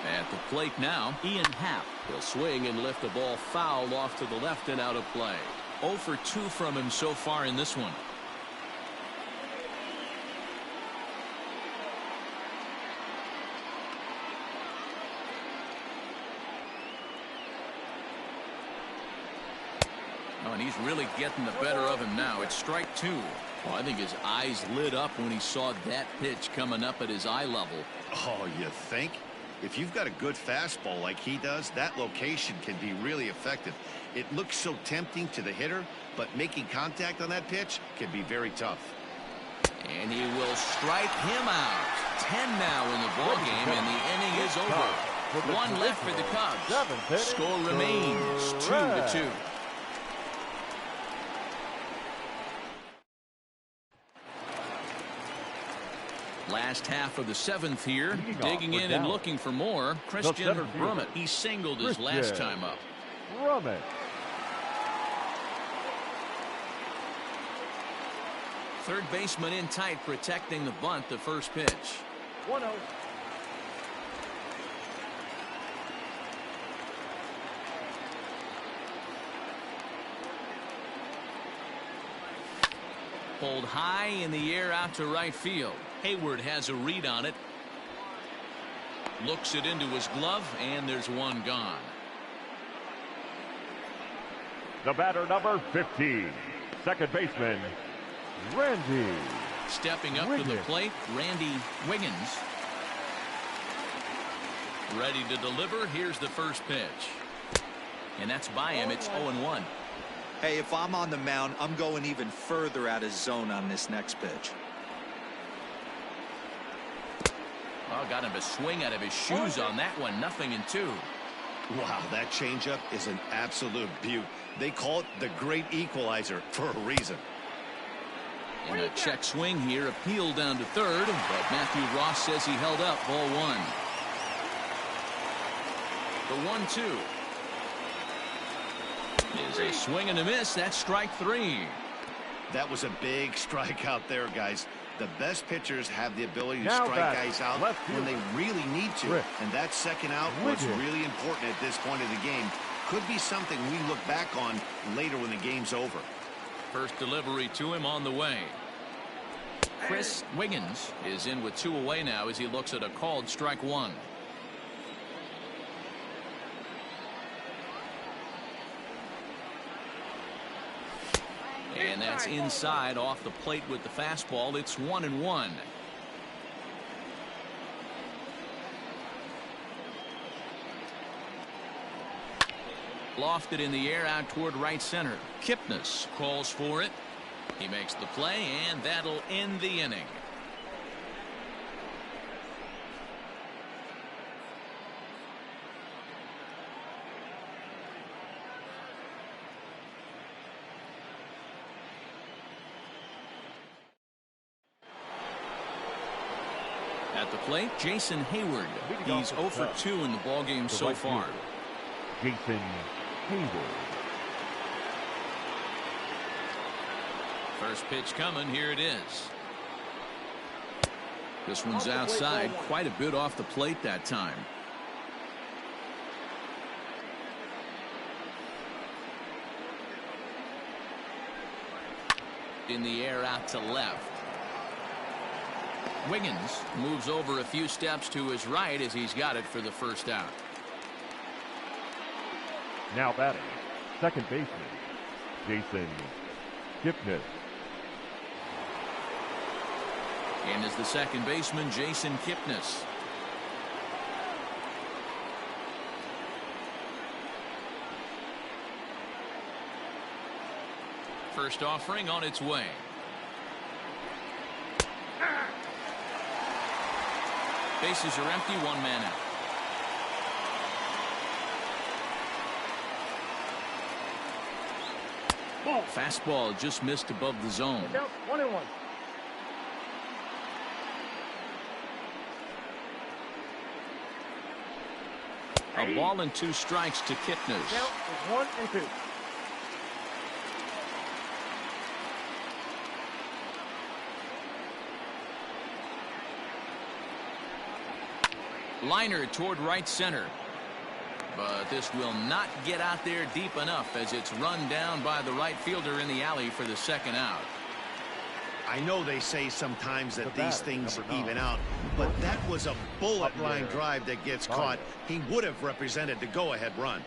At the plate now, Ian Happ. He'll swing and lift the ball foul off to the left and out of play. 0 for 2 from him so far in this one. Oh, and he's really getting the better of him now. It's strike 2. Well, I think his eyes lit up when he saw that pitch coming up at his eye level. Oh, you think? If you've got a good fastball like he does, that location can be really effective. It looks so tempting to the hitter, but making contact on that pitch can be very tough. And he will strike him out. 10 now in the ball game, and the inning is over. 1 left for the Cubs. Score remains 2-2. Last half of the 7th here. Digging in and looking for more. Christian Brummett. He singled his last time up. Brummett. Third baseman in tight, protecting the bunt. The first pitch. 1-0. Pulled high in the air out to right field. Hayward has a read on it. Looks it into his glove, and there's one gone. The batter, number 15, second baseman, Randy. Stepping up to the plate, Randy Wiggins. Ready to deliver. Here's the first pitch. And that's by him. It's 0-1. Hey, if I'm on the mound, I'm going even further out of zone on this next pitch. Oh, got him to swing out of his shoes on that one. 0-2. Wow, that changeup is an absolute beaut. They call it the great equalizer for a reason. And a check swing here, appealed down to third, but Matthew Ross says he held up. Ball 1. The 1-2. Is a swing and a miss. That's strike 3. That was a big strikeout there, guys. The best pitchers have the ability to Now strike guys out when they really need to. Rick. And that second out was really important at this point of the game. Could be something we look back on later when the game's over. First delivery to him on the way. Chris Wiggins is in with 2 away now as he looks at a called strike 1. And that's inside off the plate with the fastball. It's 1-1. Lofted in the air out toward right center. Kipnis calls for it. He makes the play, and that'll end the inning. At the plate, Jason Hayward. He's 0 for 2 in the ballgame so far. Jason Hayward. First pitch coming. Here it is. This one's outside. Quite a bit off the plate that time. In the air out to left. Wiggins moves over a few steps to his right as he's got it for the first out. Now batting, second baseman, Jason Kipnis. And is the second baseman, Jason Kipnis. First offering on its way. Bases are empty, 1 man out. Ball. Fastball just missed above the zone. Down 1-1. A ball and 2 strikes to Kipnis. Count is 1-2. Liner toward right center. But this will not get out there deep enough as it's run down by the right fielder in the alley for the second out. I know they say sometimes that these things even out, but that was a bullet line drive that gets caught. He would have represented the go-ahead run.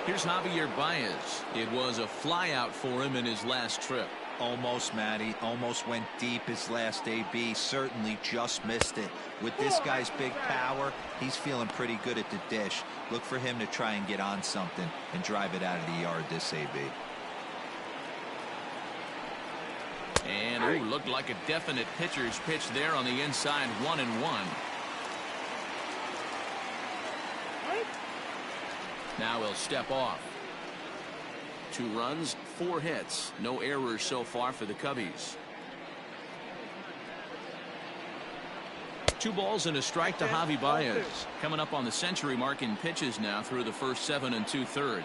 Here's Javier Baez. It was a flyout for him in his last trip. Almost, Matty. Almost went deep his last AB. Certainly just missed it. With this guy's big power, he's feeling pretty good at the dish. Look for him to try and get on something and drive it out of the yard this AB. And ooh, looked like a definite pitcher's pitch there on the inside. 1-1. Now he'll step off. 2 runs, 4 hits, no errors so far for the Cubbies. 2 balls and a strike to Javi Baez. Coming up on the century mark in pitches now through the first 7 2/3.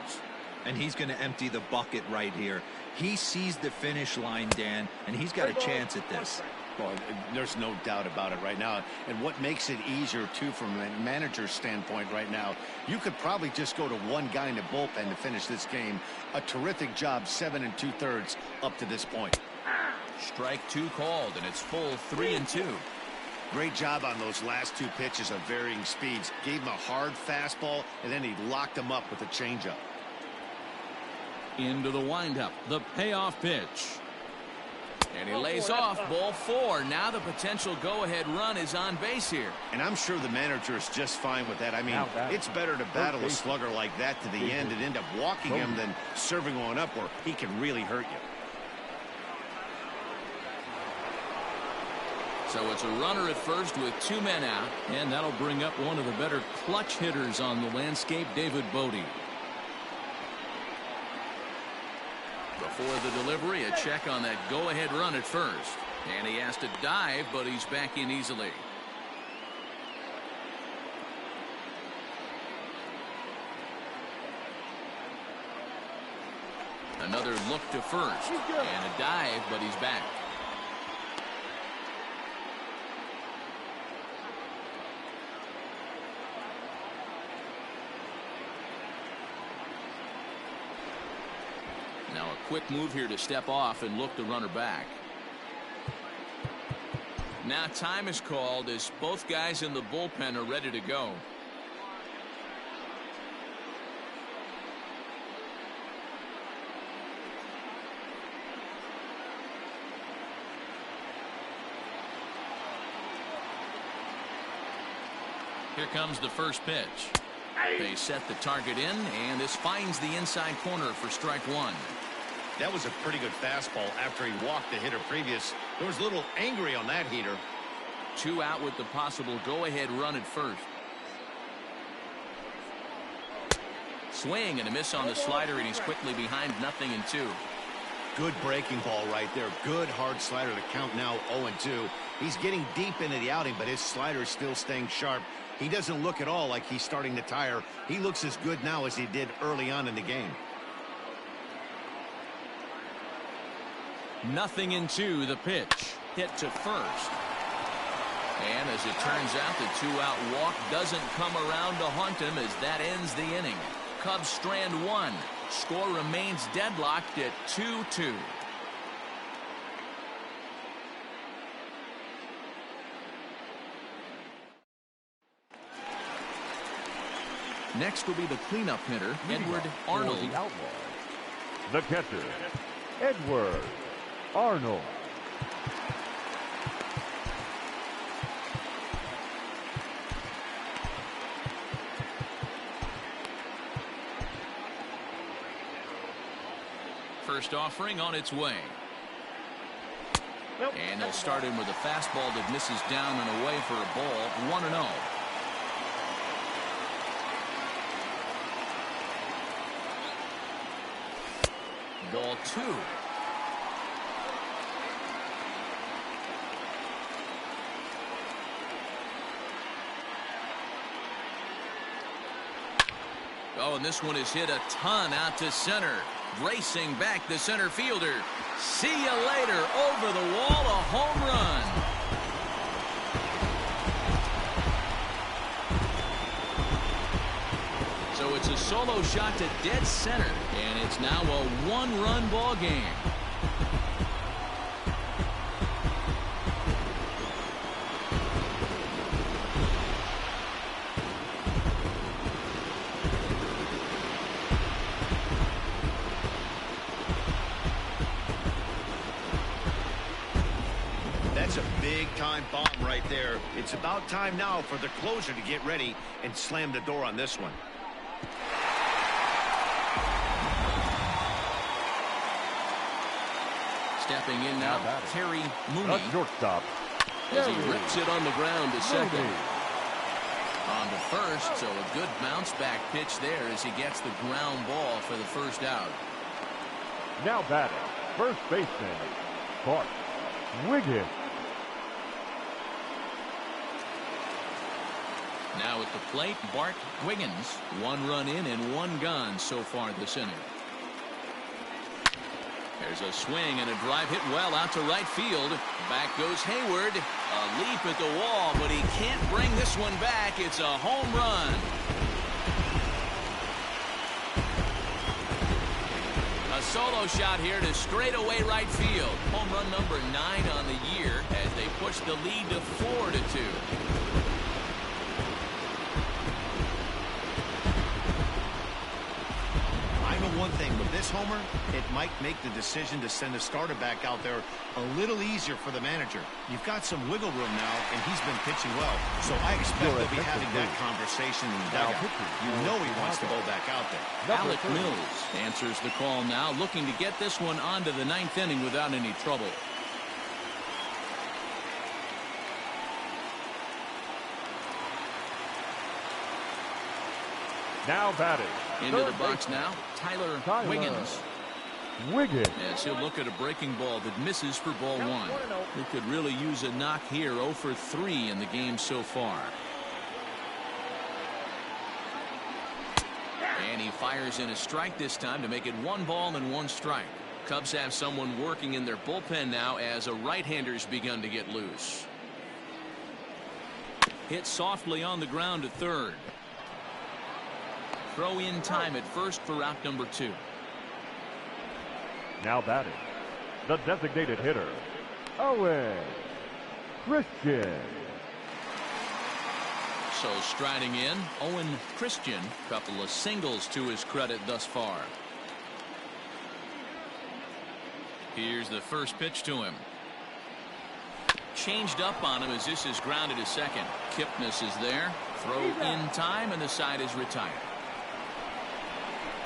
And he's going to empty the bucket right here. He sees the finish line, Dan, and he's got a chance at this. Well, there's no doubt about it right now. And what makes it easier, too, from a manager's standpoint right now, you could probably just go to 1 guy in the bullpen to finish this game. A terrific job, 7 2/3 up to this point. Strike 2 called, and it's full 3-2. Great job on those last 2 pitches of varying speeds. Gave him a hard fastball, and then he locked him up with a changeup. Into the windup, the payoff pitch. And he lays off, ball 4. Now the potential go-ahead run is on base here. And I'm sure the manager is just fine with that. I mean, it's better to battle a slugger like that to the end and end up walking him than serving one up where he can really hurt you. So it's a runner at first with 2 men out, and that'll bring up one of the better clutch hitters on the landscape, David Bodie. Before the delivery, a check on that go-ahead run at first. And he has to dive, but he's back in easily. Another look to first. And a dive, but he's back. Now a quick move here to step off and look the runner back. Now time is called as both guys in the bullpen are ready to go. Here comes the first pitch. They set the target in, and this finds the inside corner for strike one. That was a pretty good fastball after he walked the hitter previous. There was a little angry on that heater. 2 out with the possible go-ahead run at first. Swing and a miss on the slider, and he's quickly behind 0-2. Good breaking ball right there. Good hard slider to count now 0-2. He's getting deep into the outing, but his slider is still staying sharp. He doesn't look at all like he's starting to tire. He looks as good now as he did early on in the game. 0-2 the pitch. Hit to first. And as it turns out, the 2-out walk doesn't come around to haunt him as that ends the inning. Cubs strand 1. Score remains deadlocked at 2-2. Next will be the cleanup hitter, Edward Arnold. The Outlaws. The catcher, Edward Arnold. First offering on its way. And they'll start him with a fastball that misses down and away for a ball. 1-0. Ball 2. Oh, and this one is hit a ton out to center. Racing back the center fielder. See you later. Over the wall, a home run. So it's a solo shot to dead center, and it's now a 1-run ball game. That's a big-time bomb right there. It's about time now for the closer to get ready and slam the door on this one. Stepping in now, Terry Mooney. Shortstop. As he rips it on the ground to second. On to first, so a good bounce back pitch there as he gets the ground ball for the first out. Now batting, first baseman, Bart Wiggins. Now at the plate, Bart Wiggins. 1 run in and 1 gone so far this inning. There's a swing and a drive hit well out to right field. Back goes Hayward. A leap at the wall, but he can't bring this one back. It's a home run. A solo shot here to straightaway right field. Home run number 9 on the year as they push the lead to 4-2. One thing with this homer, it might make the decision to send a starter back out there a little easier for the manager. You've got some wiggle room now, and he's been pitching well, so I expect they'll be having that conversation in the dugout. You know he wants to go back out there. Alec Mills answers the call now, looking to get this one onto the 9th inning without any trouble. Now batting. Into the box now, Tyler Wiggins. As he'll look at a breaking ball that misses for ball 1. He could really use a knock here. 0 for 3 in the game so far. And he fires in a strike this time to make it 1 ball and 1 strike. Cubs have someone working in their bullpen now as a right-hander's begun to get loose. Hit softly on the ground to third. Throw in time at first for out number 2. Now batting, the designated hitter, Owen Christian. So striding in, Owen Christian, couple of singles to his credit thus far. Here's the first pitch to him. Changed up on him as this is grounded to second. Kipnis is there. Throw in time, and the side is retired.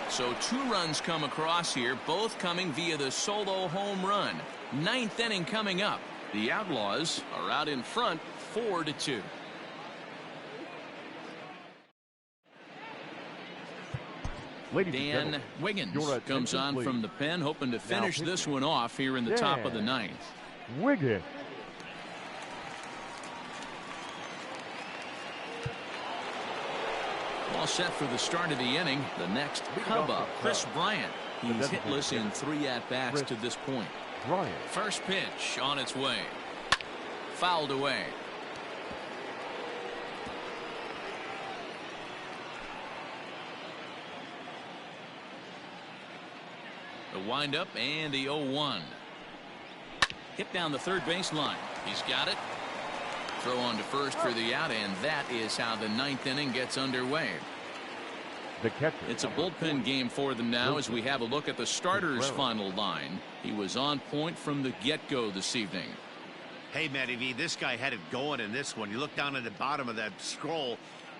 So 2 runs come across here, both coming via the solo home run. 9th inning coming up. The Outlaws are out in front 4-2. Dan Wiggins comes on from the pen, hoping to finish this one off here in the top of the 9th. Wiggins. All set for the start of the inning. The next Cub up, Chris Bryant. He's hitless in 3 at-bats to this point. First pitch on its way. Fouled away. The windup and the 0-1. Hit down the third baseline. He's got it. Throw on to first for the out, and that is how the 9th inning gets underway. The catcher. It's a bullpen game for them now as we have a look at the starter's final line. He was on point from the get-go this evening. Hey, Matty V, this guy had it going in this one. You look down at the bottom of that scroll.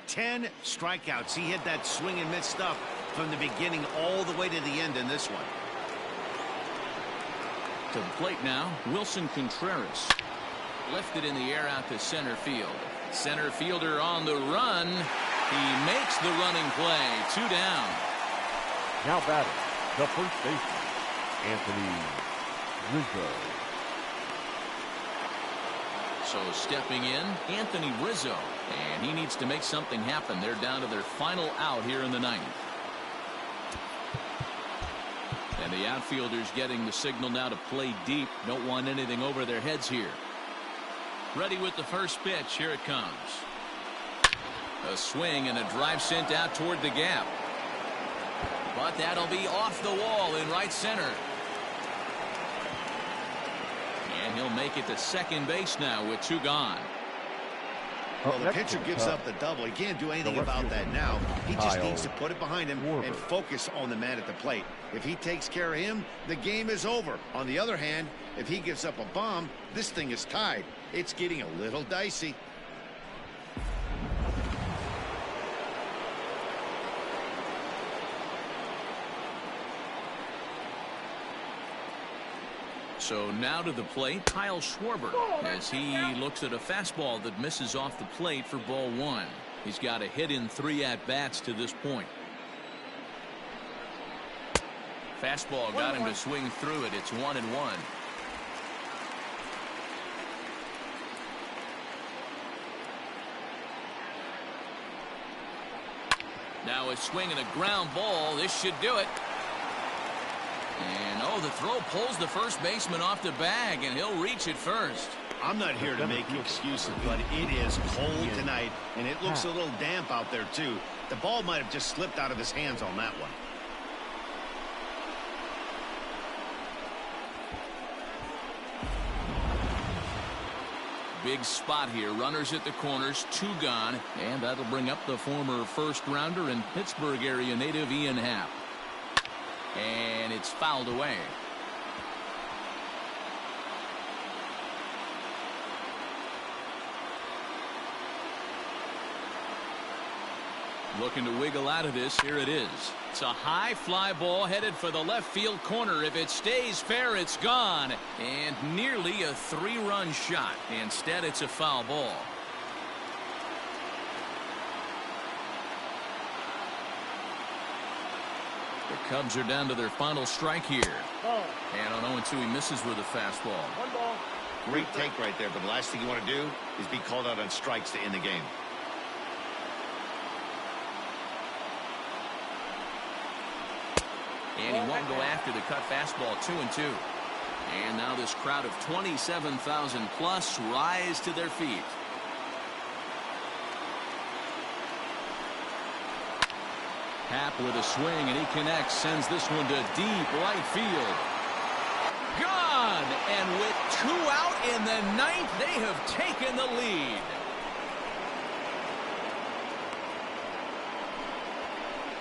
10 strikeouts. He hit that swing and miss stuff from the beginning all the way to the end in this one. To the plate now, Wilson Contreras. Lifted in the air out to center field. Center fielder on the run. He makes the running play. 2 down. Now batting, the first baseman, Anthony Rizzo. So stepping in, Anthony Rizzo. And he needs to make something happen. They're down to their final out here in the 9th. And the outfielders getting the signal now to play deep. Don't want anything over their heads here. Ready with the first pitch. Here it comes. A swing and a drive sent out toward the gap. But that'll be off the wall in right center. And he'll make it to second base now with 2 gone. Well, the pitcher gives up the double. He can't do anything about that now. He just needs to put it behind him and focus on the man at the plate. If he takes care of him, the game is over. On the other hand, if he gives up a bomb, this thing is tied. It's getting a little dicey. So now to the plate, Kyle Schwarber, as he looks at a fastball that misses off the plate for ball 1. He's got a hit in 3 at-bats to this point. Fastball got him to swing through it. It's 1-1. Now a swing and a ground ball. This should do it. And the throw pulls the first baseman off the bag, and he'll reach it first. I'm not here to make excuses, but it is cold tonight, and it looks a little damp out there too. The ball might have just slipped out of his hands on that one. Big spot here. Runners at the corners, 2 gone, and that'll bring up the former first-rounder and Pittsburgh area native Ian Happ. And it's fouled away. Looking to wiggle out of this. Here it is. It's a high fly ball headed for the left field corner. If it stays fair, it's gone. And nearly a 3-run shot. Instead, it's a foul ball. The Cubs are down to their final strike here. And on 0-2, he misses with a fastball. 1 ball. Great take right there, but the last thing you want to do is be called out on strikes to end the game. And he won't go after the cut fastball. 2-2. And now this crowd of 27,000 plus rise to their feet. Happ with a swing, and he connects, sends this one to deep right field. Gone! And with 2 out in the 9th, they have taken the lead.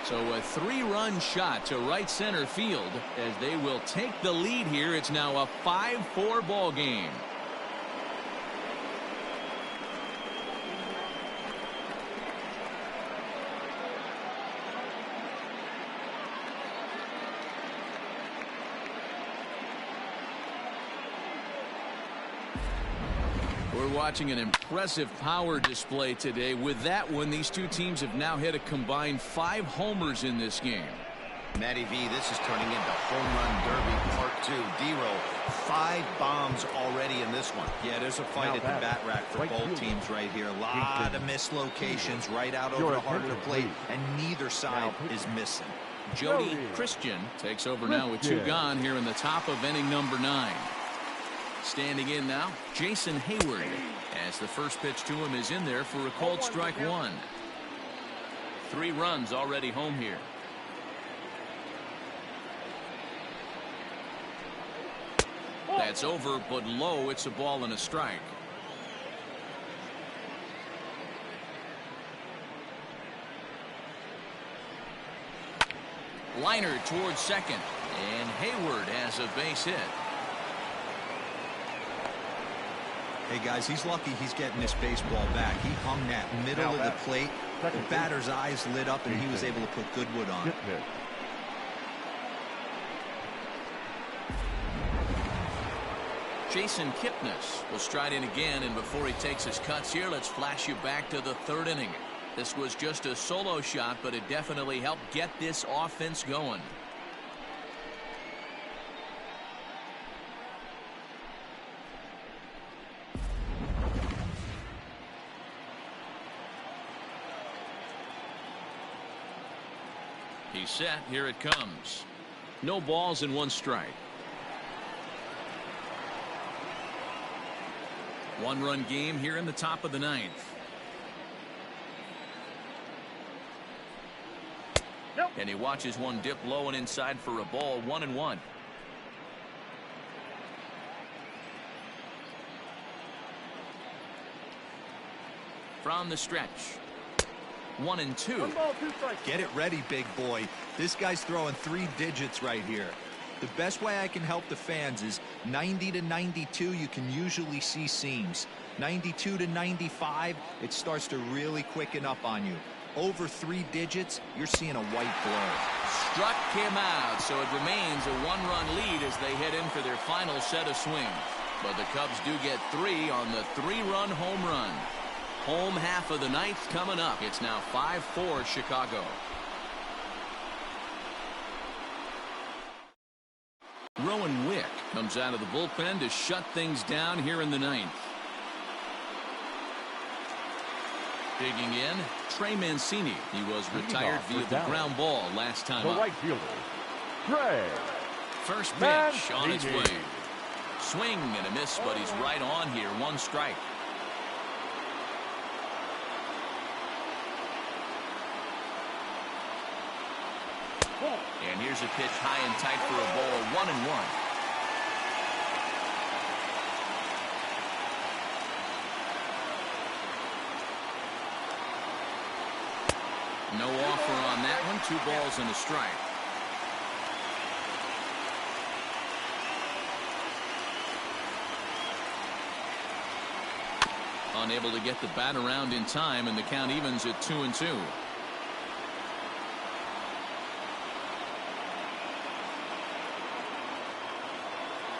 So a 3-run shot to right center field as they will take the lead here. It's now a 5-4 ball game. We're watching an impressive power display today. With that one, these two teams have now hit a combined 5 homers in this game. Matty V, this is turning into home run derby part 2. D-Row, 5 bombs already in this one. Yeah, there's a fight at the bat rack for both teams right here. A lot of mislocations right out over the heart of the plate, and neither side is missing. Jody Christian takes over now with 2 gone here in the top of inning number 9. Standing in now, Jason Hayward, as the first pitch to him is in there for a called strike 1. 3 runs already home here. That's over, but low. It's a ball and a strike. Liner towards second, and Hayward has a base hit. Hey guys, he's lucky he's getting this baseball back. He hung that middle of the plate. The batter's eyes lit up, and he was able to put Goodwood on. Jason Kipnis will stride in again, and before he takes his cuts here, let's flash you back to the 3rd inning. This was just a solo shot, but it definitely helped get this offense going. He's set. Here it comes. No balls and 1 strike. 1-run game here in the top of the 9th. And he watches one dip low and inside for a ball. 1-1. From the stretch. 1-2. Get it ready, big boy. This guy's throwing 3 digits right here. The best way I can help the fans is 90 to 92. You can usually see seams. 92 to 95, it starts to really quicken up on you. Over 3 digits, you're seeing a white glow. Struck him out, so it remains a 1-run lead as they head in for their final set of swings. But the Cubs do get 3 on the 3-run home run. Home half of the 9th coming up. It's now 5-4 Chicago. Rowan Wick comes out of the bullpen to shut things down here in the 9th. Digging in, Trey Mancini. He was retired via the ground ball last time up. Right fielder, Trey. First pitch on its way. Swing and a miss, but he's right on here. 1 strike. And here's a pitch high and tight for a ball. 1-1. No offer on that one. 2 balls and a strike. Unable to get the bat around in time, and the count evens at 2-2.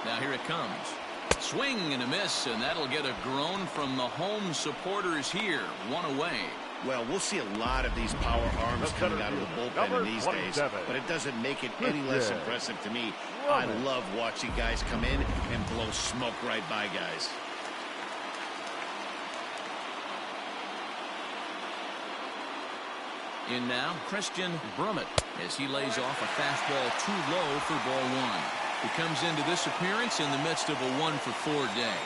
Now here it comes. Swing and a miss, and that'll get a groan from the home supporters here. 1 away. Well, we'll see a lot of these power arms coming out of the bullpen in these days, but it doesn't make it any less impressive to me. I love watching guys come in and blow smoke right by guys. In now, Christian Brummett as he lays off a fastball too low for ball one. He comes into this appearance in the midst of a 1-for-4 day.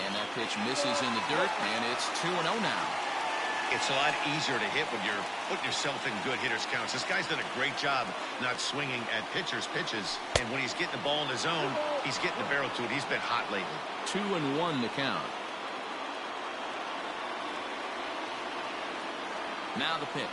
And that pitch misses in the dirt, and it's 2-0 now. It's a lot easier to hit when you're putting yourself in good hitters' counts. This guy's done a great job not swinging at pitchers' pitches. And when he's getting the ball in the zone, he's getting the barrel to it. He's been hot lately. 2-1 the count. Now the pitch.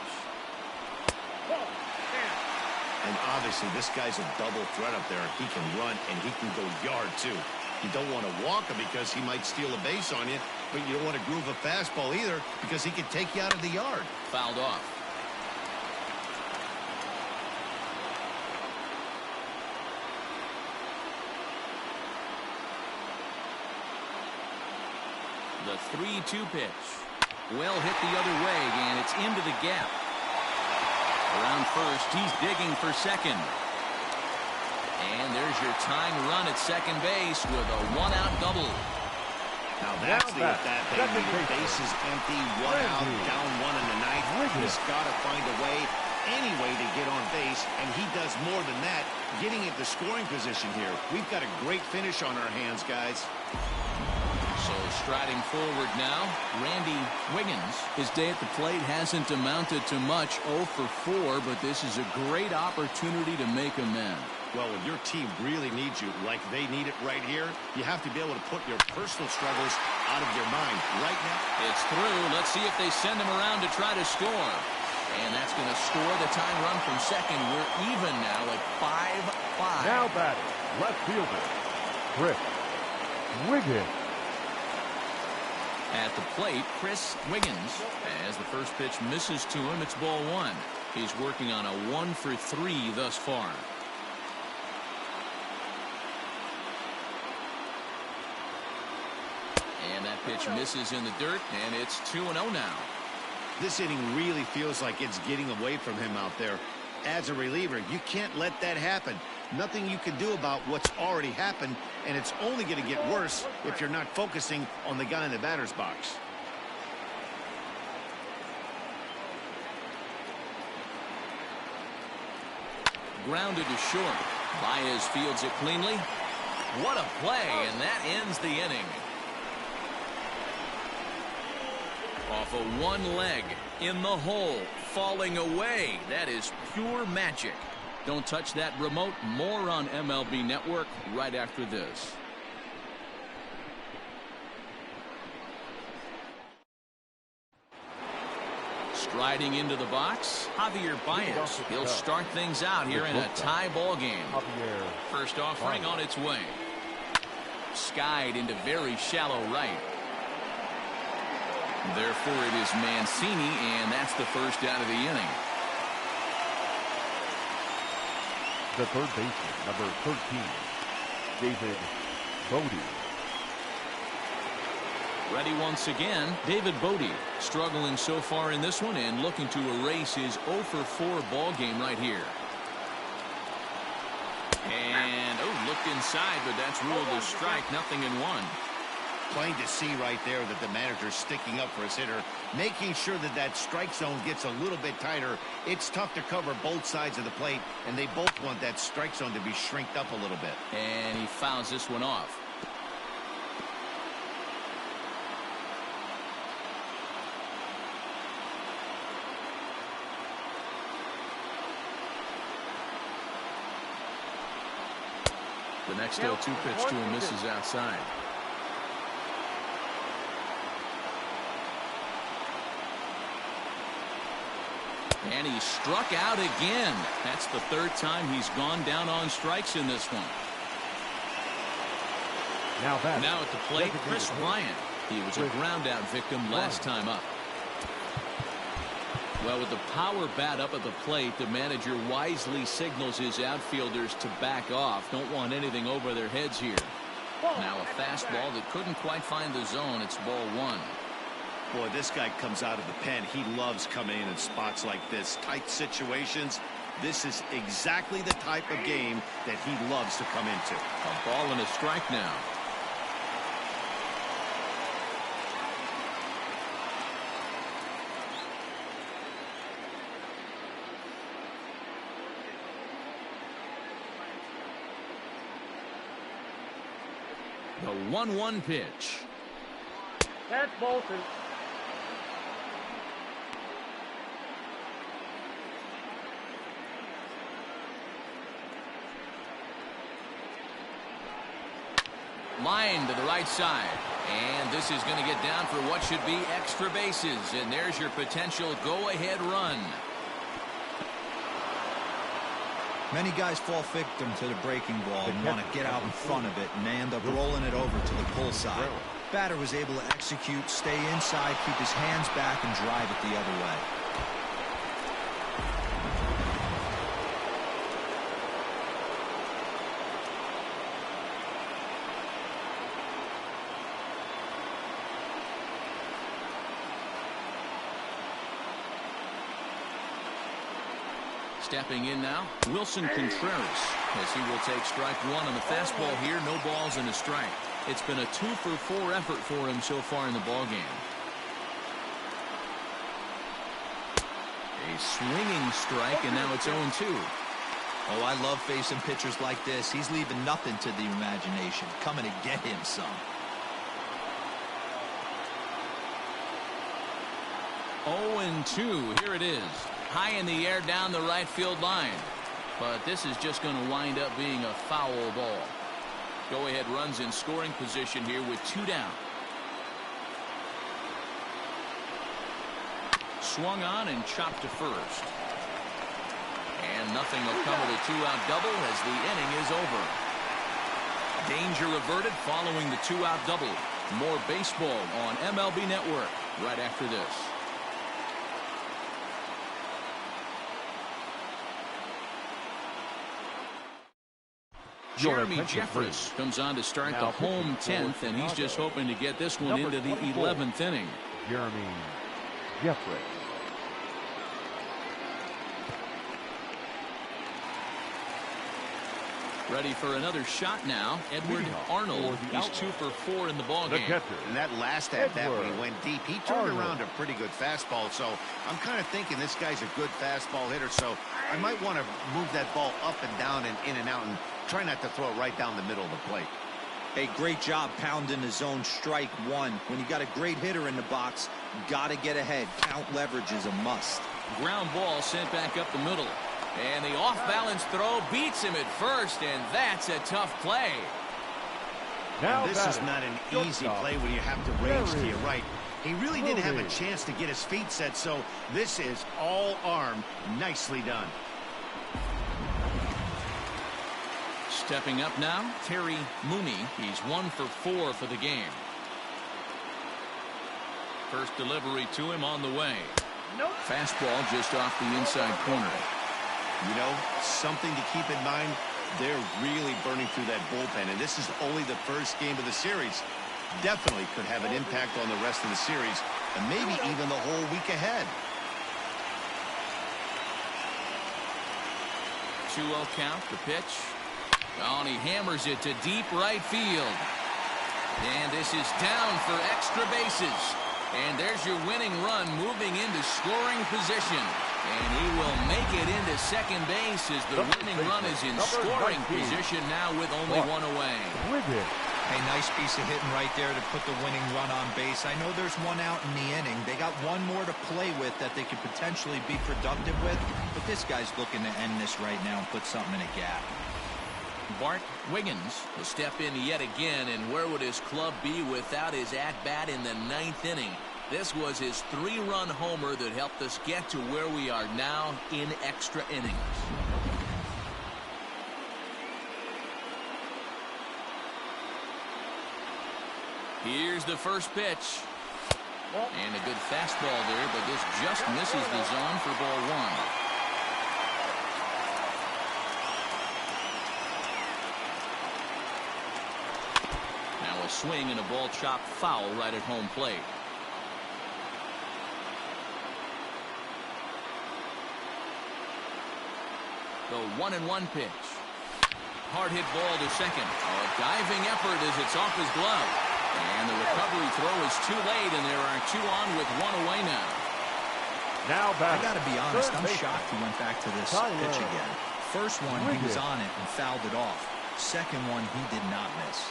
And obviously this guy's a double threat up there. He can run and he can go yard too. You don't want to walk him because he might steal a base on you, but you don't want to groove a fastball either because he can take you out of the yard. Fouled off. The 3-2 pitch. Well hit the other way, and it's into the gap. Around first, he's digging for second. And there's your tying run at second base with a one-out double. Now that's the at-bat they need. Base is empty, one out, down one in the ninth. He's got to find a way, any way to get on base, and he does more than that, getting into scoring position here. We've got a great finish on our hands, guys. So striding forward now, Randy Wiggins. His day at the plate hasn't amounted to much, 0 for 4, but this is a great opportunity to make amends. Well, when your team really needs you, like they need it right here, you have to be able to put your personal struggles out of your mind right now. It's through. Let's see if they send him around to try to score. And that's going to score the tying run from second. We're even now at 5-5. Now batting, left fielder, Chris Wiggins. At the plate, Chris Wiggins. As the first pitch misses to him, it's ball one. He's working on a 1 for 3 thus far. And that pitch misses in the dirt, and it's 2-0 now. This inning really feels like it's getting away from him out there. As a reliever, you can't let that happen. Nothing you can do about what's already happened, and it's only going to get worse if you're not focusing on the guy in the batter's box. Grounded to short. Baez fields it cleanly. What a play, and that ends the inning. Off of one leg, in the hole, falling away. That is pure magic. Don't touch that remote. More on MLB Network right after this. Striding into the box, Javier Baez. He'll start things out here in a tie ball game. First offering on its way. Skied into very shallow right. Therefore, it is Mancini, and that's the first out of the inning. The third baseman, number 13, David Bodie. Ready once again, David Bodie. Struggling so far in this one and looking to erase his 0 for 4 ball game right here. And, looked inside, but that's ruled a strike, 0-1. Plain to see right there that the manager's sticking up for his hitter, making sure that that strike zone gets a little bit tighter. It's tough to cover both sides of the plate, and they both want that strike zone to be shrinked up a little bit. And he fouls this one off. The next 0-2 pitch to him misses outside. And he struck out again. That's the third time he's gone down on strikes in this one. Now at the plate, Chris Bryant. He was a ground out victim last time up. Well, with the power bat up at the plate, the manager wisely signals his outfielders to back off. Don't want anything over their heads here. Now a fastball that couldn't quite find the zone. It's ball one. Boy, this guy comes out of the pen. He loves coming in spots like this. Tight situations. This is exactly the type of game that he loves to come into. A ball and a strike now. The 1-1 pitch. That's Bolton. Line to the right side. And this is going to get down for what should be extra bases. And there's your potential go-ahead run. Many guys fall victim to the breaking ball and want to get out in front of it, and they end up rolling it over to the pull side. Batter was able to execute, stay inside, keep his hands back, and drive it the other way. Stepping in now, Wilson Contreras, as he will take strike one on the fastball here. No balls and a strike. It's been a 2-for-4 effort for him so far in the ballgame. A swinging strike, and now it's 0-2. Oh, I love facing pitchers like this. He's leaving nothing to the imagination. Coming to get him some. Oh, and 2. Here it is. High in the air down the right field line. But this is just going to wind up being a foul ball. Go-ahead runs in scoring position here with 2 down. Swung on and chopped to first. And nothing will come of the 2-out double as the inning is over. Danger averted following the 2-out double. More baseball on MLB Network right after this. Jeremy Jeffress comes on to start the home 10th, and he's just hoping to get this one into the 11th inning. Jeremy Jeffress. Ready for another shot now. Edward Arnold. He's 2 for 4 in the ballgame. And that last at-bat when he went deep, he turned around a pretty good fastball. So I'm kind of thinking this guy's a good fastball hitter. So I might want to move that ball up and down and in and out and try not to throw it right down the middle of the plate. Hey, great job pounding the zone strike one. When you got a great hitter in the box, got to get ahead. Count leverage is a must. Ground ball sent back up the middle. And the off-balance throw beats him at first, and that's a tough play. Now this is not an easy play when you have to range to your right. He really didn't have a chance to get his feet set, so this is all arm. Nicely done. Stepping up now, Terry Mooney. He's 1 for 4 for the game. First delivery to him on the way. Fastball just off the inside corner. You know, something to keep in mind, they're really burning through that bullpen, and this is only the first game of the series. Definitely could have an impact on the rest of the series, and maybe even the whole week ahead. 2-0 count, the pitch. Oh, and he hammers it to deep right field. And this is down for extra bases. And there's your winning run moving into scoring position. And he will make it into second base as the winning run is in scoring position now with only 1 away. Hey, nice piece of hitting right there to put the winning run on base. I know there's 1 out in the inning. They got 1 more to play with that they could potentially be productive with. But this guy's looking to end this right now and put something in a gap. Bart Wiggins will step in yet again, and where would his club be without his at-bat in the 9th inning? This was his 3-run homer that helped us get to where we are now in extra innings. Here's the first pitch. And a good fastball there, but this just misses the zone for ball 1. A swing and a ball chopped foul right at home plate. The 1-1 pitch. Hard hit ball to second. A diving effort as it's off his glove. And the recovery throw is too late, and there are 2 on with 1 away now. I got to be honest, I'm shocked he went back to this pitch again. First one, he was on it and fouled it off. Second one, he did not miss.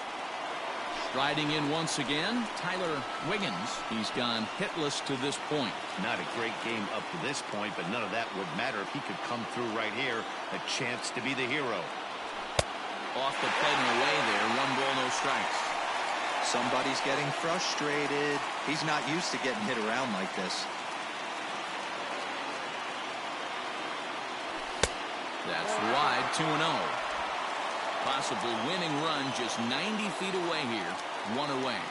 Striding in once again, Tyler Wiggins. He's gone hitless to this point. Not a great game up to this point, but none of that would matter if he could come through right here. A chance to be the hero. Off the plate and away there. 1 ball, no strikes. Somebody's getting frustrated. He's not used to getting hit around like this. That's wide, 2-0. Possible winning run just 90 feet away here. 1 away.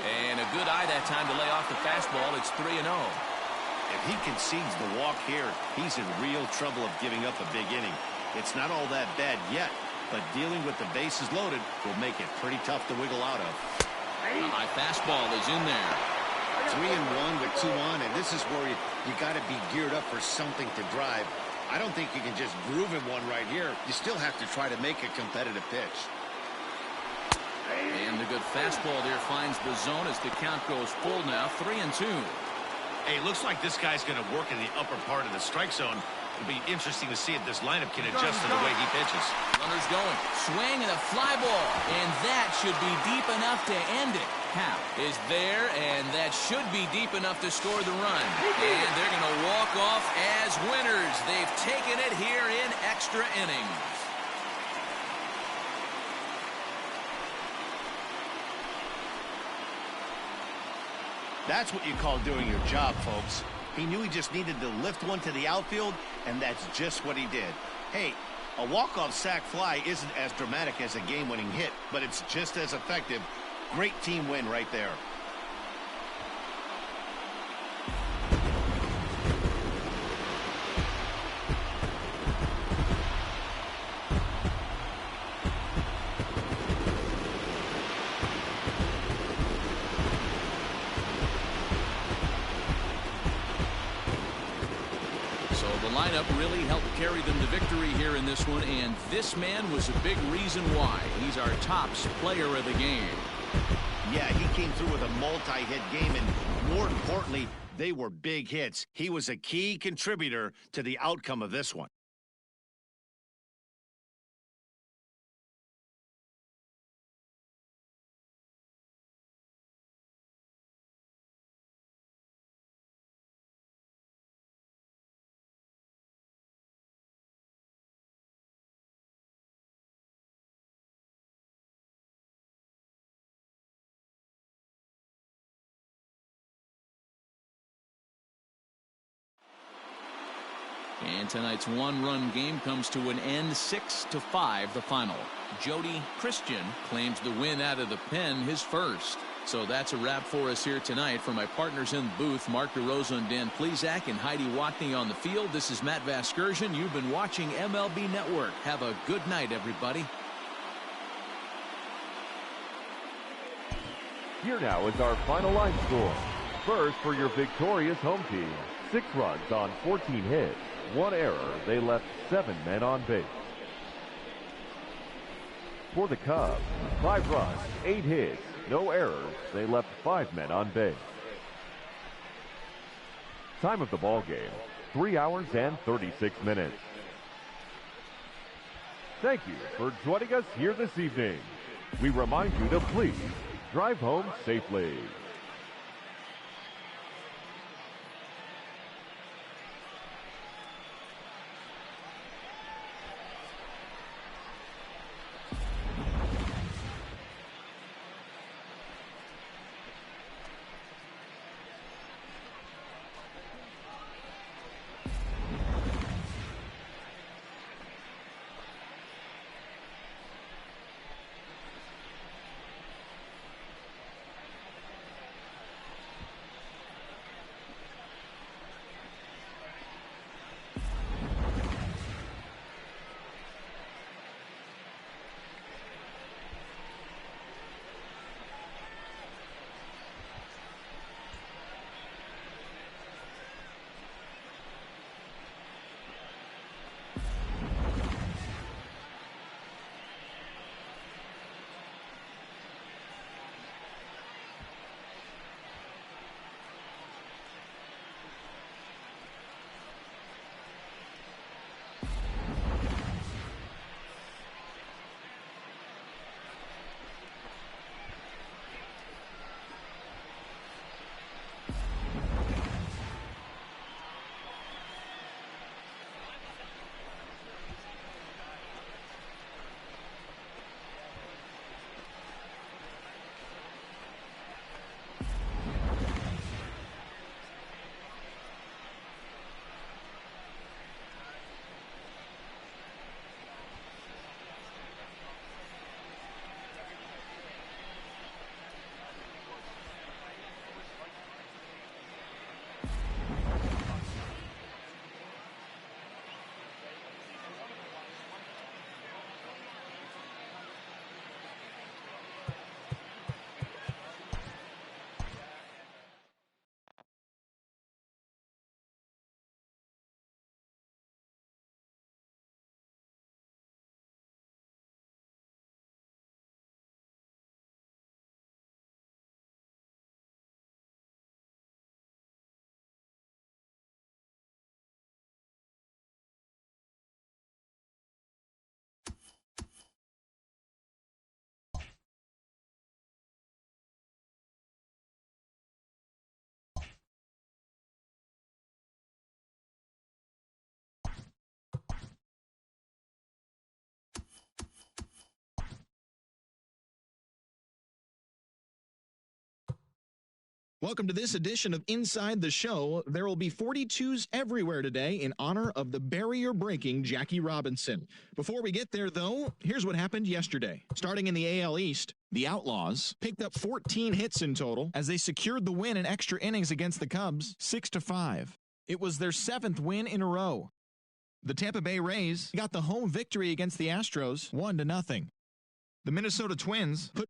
And a good eye that time to lay off the fastball. It's 3-0. If he concedes the walk here, he's in real trouble of giving up a big inning. It's not all that bad yet, but dealing with the bases loaded will make it pretty tough to wiggle out of. A high fastball is in there. 3-1 with 2 on, and this is where you got to be geared up for something to drive. I don't think you can just groove him one right here. You still have to try to make a competitive pitch. And the good fastball there finds the zone as the count goes full now. 3-2. Hey, it looks like this guy's going to work in the upper part of the strike zone. It'll be interesting to see if this lineup can adjust to the way he pitches. Runners going. Swing and a fly ball. And that should be deep enough to end it. How is there, and that should be deep enough to score the run. And they're going to walk off as winners. They've taken it here in extra innings. That's what you call doing your job, folks. He knew he just needed to lift one to the outfield, and that's just what he did. Hey, a walk-off sac fly isn't as dramatic as a game-winning hit, but it's just as effective. Great team win right there. Lineup really helped carry them to victory here in this one, and this man was a big reason why. He's our tops player of the game. Yeah, he came through with a multi-hit game, and more importantly, they were big hits. He was a key contributor to the outcome of this one. And tonight's one-run game comes to an end, 6-5 the final. Jody Christian claims the win out of the pen, his first. So that's a wrap for us here tonight. For my partners in the booth, Mark DeRosa and Dan Plesac, and Heidi Watney on the field, this is Matt Vasgersian. You've been watching MLB Network. Have a good night, everybody. Here now is our final line score. First, for your victorious home team, 6 runs on 14 hits. 1 error. They left 7 men on base. For the Cubs, 5 runs, 8 hits, no errors. They left 5 men on base. Time of the ball game, 3 hours and 36 minutes. Thank you for joining us here this evening. We remind you to please drive home safely. Welcome to this edition of Inside the Show. There will be 42s everywhere today in honor of the barrier-breaking Jackie Robinson. Before we get there, though, here's what happened yesterday. Starting in the AL East, the Outlaws picked up 14 hits in total as they secured the win in extra innings against the Cubs, 6-5. It was their 7th win in a row. The Tampa Bay Rays got the home victory against the Astros, 1-0. The Minnesota Twins put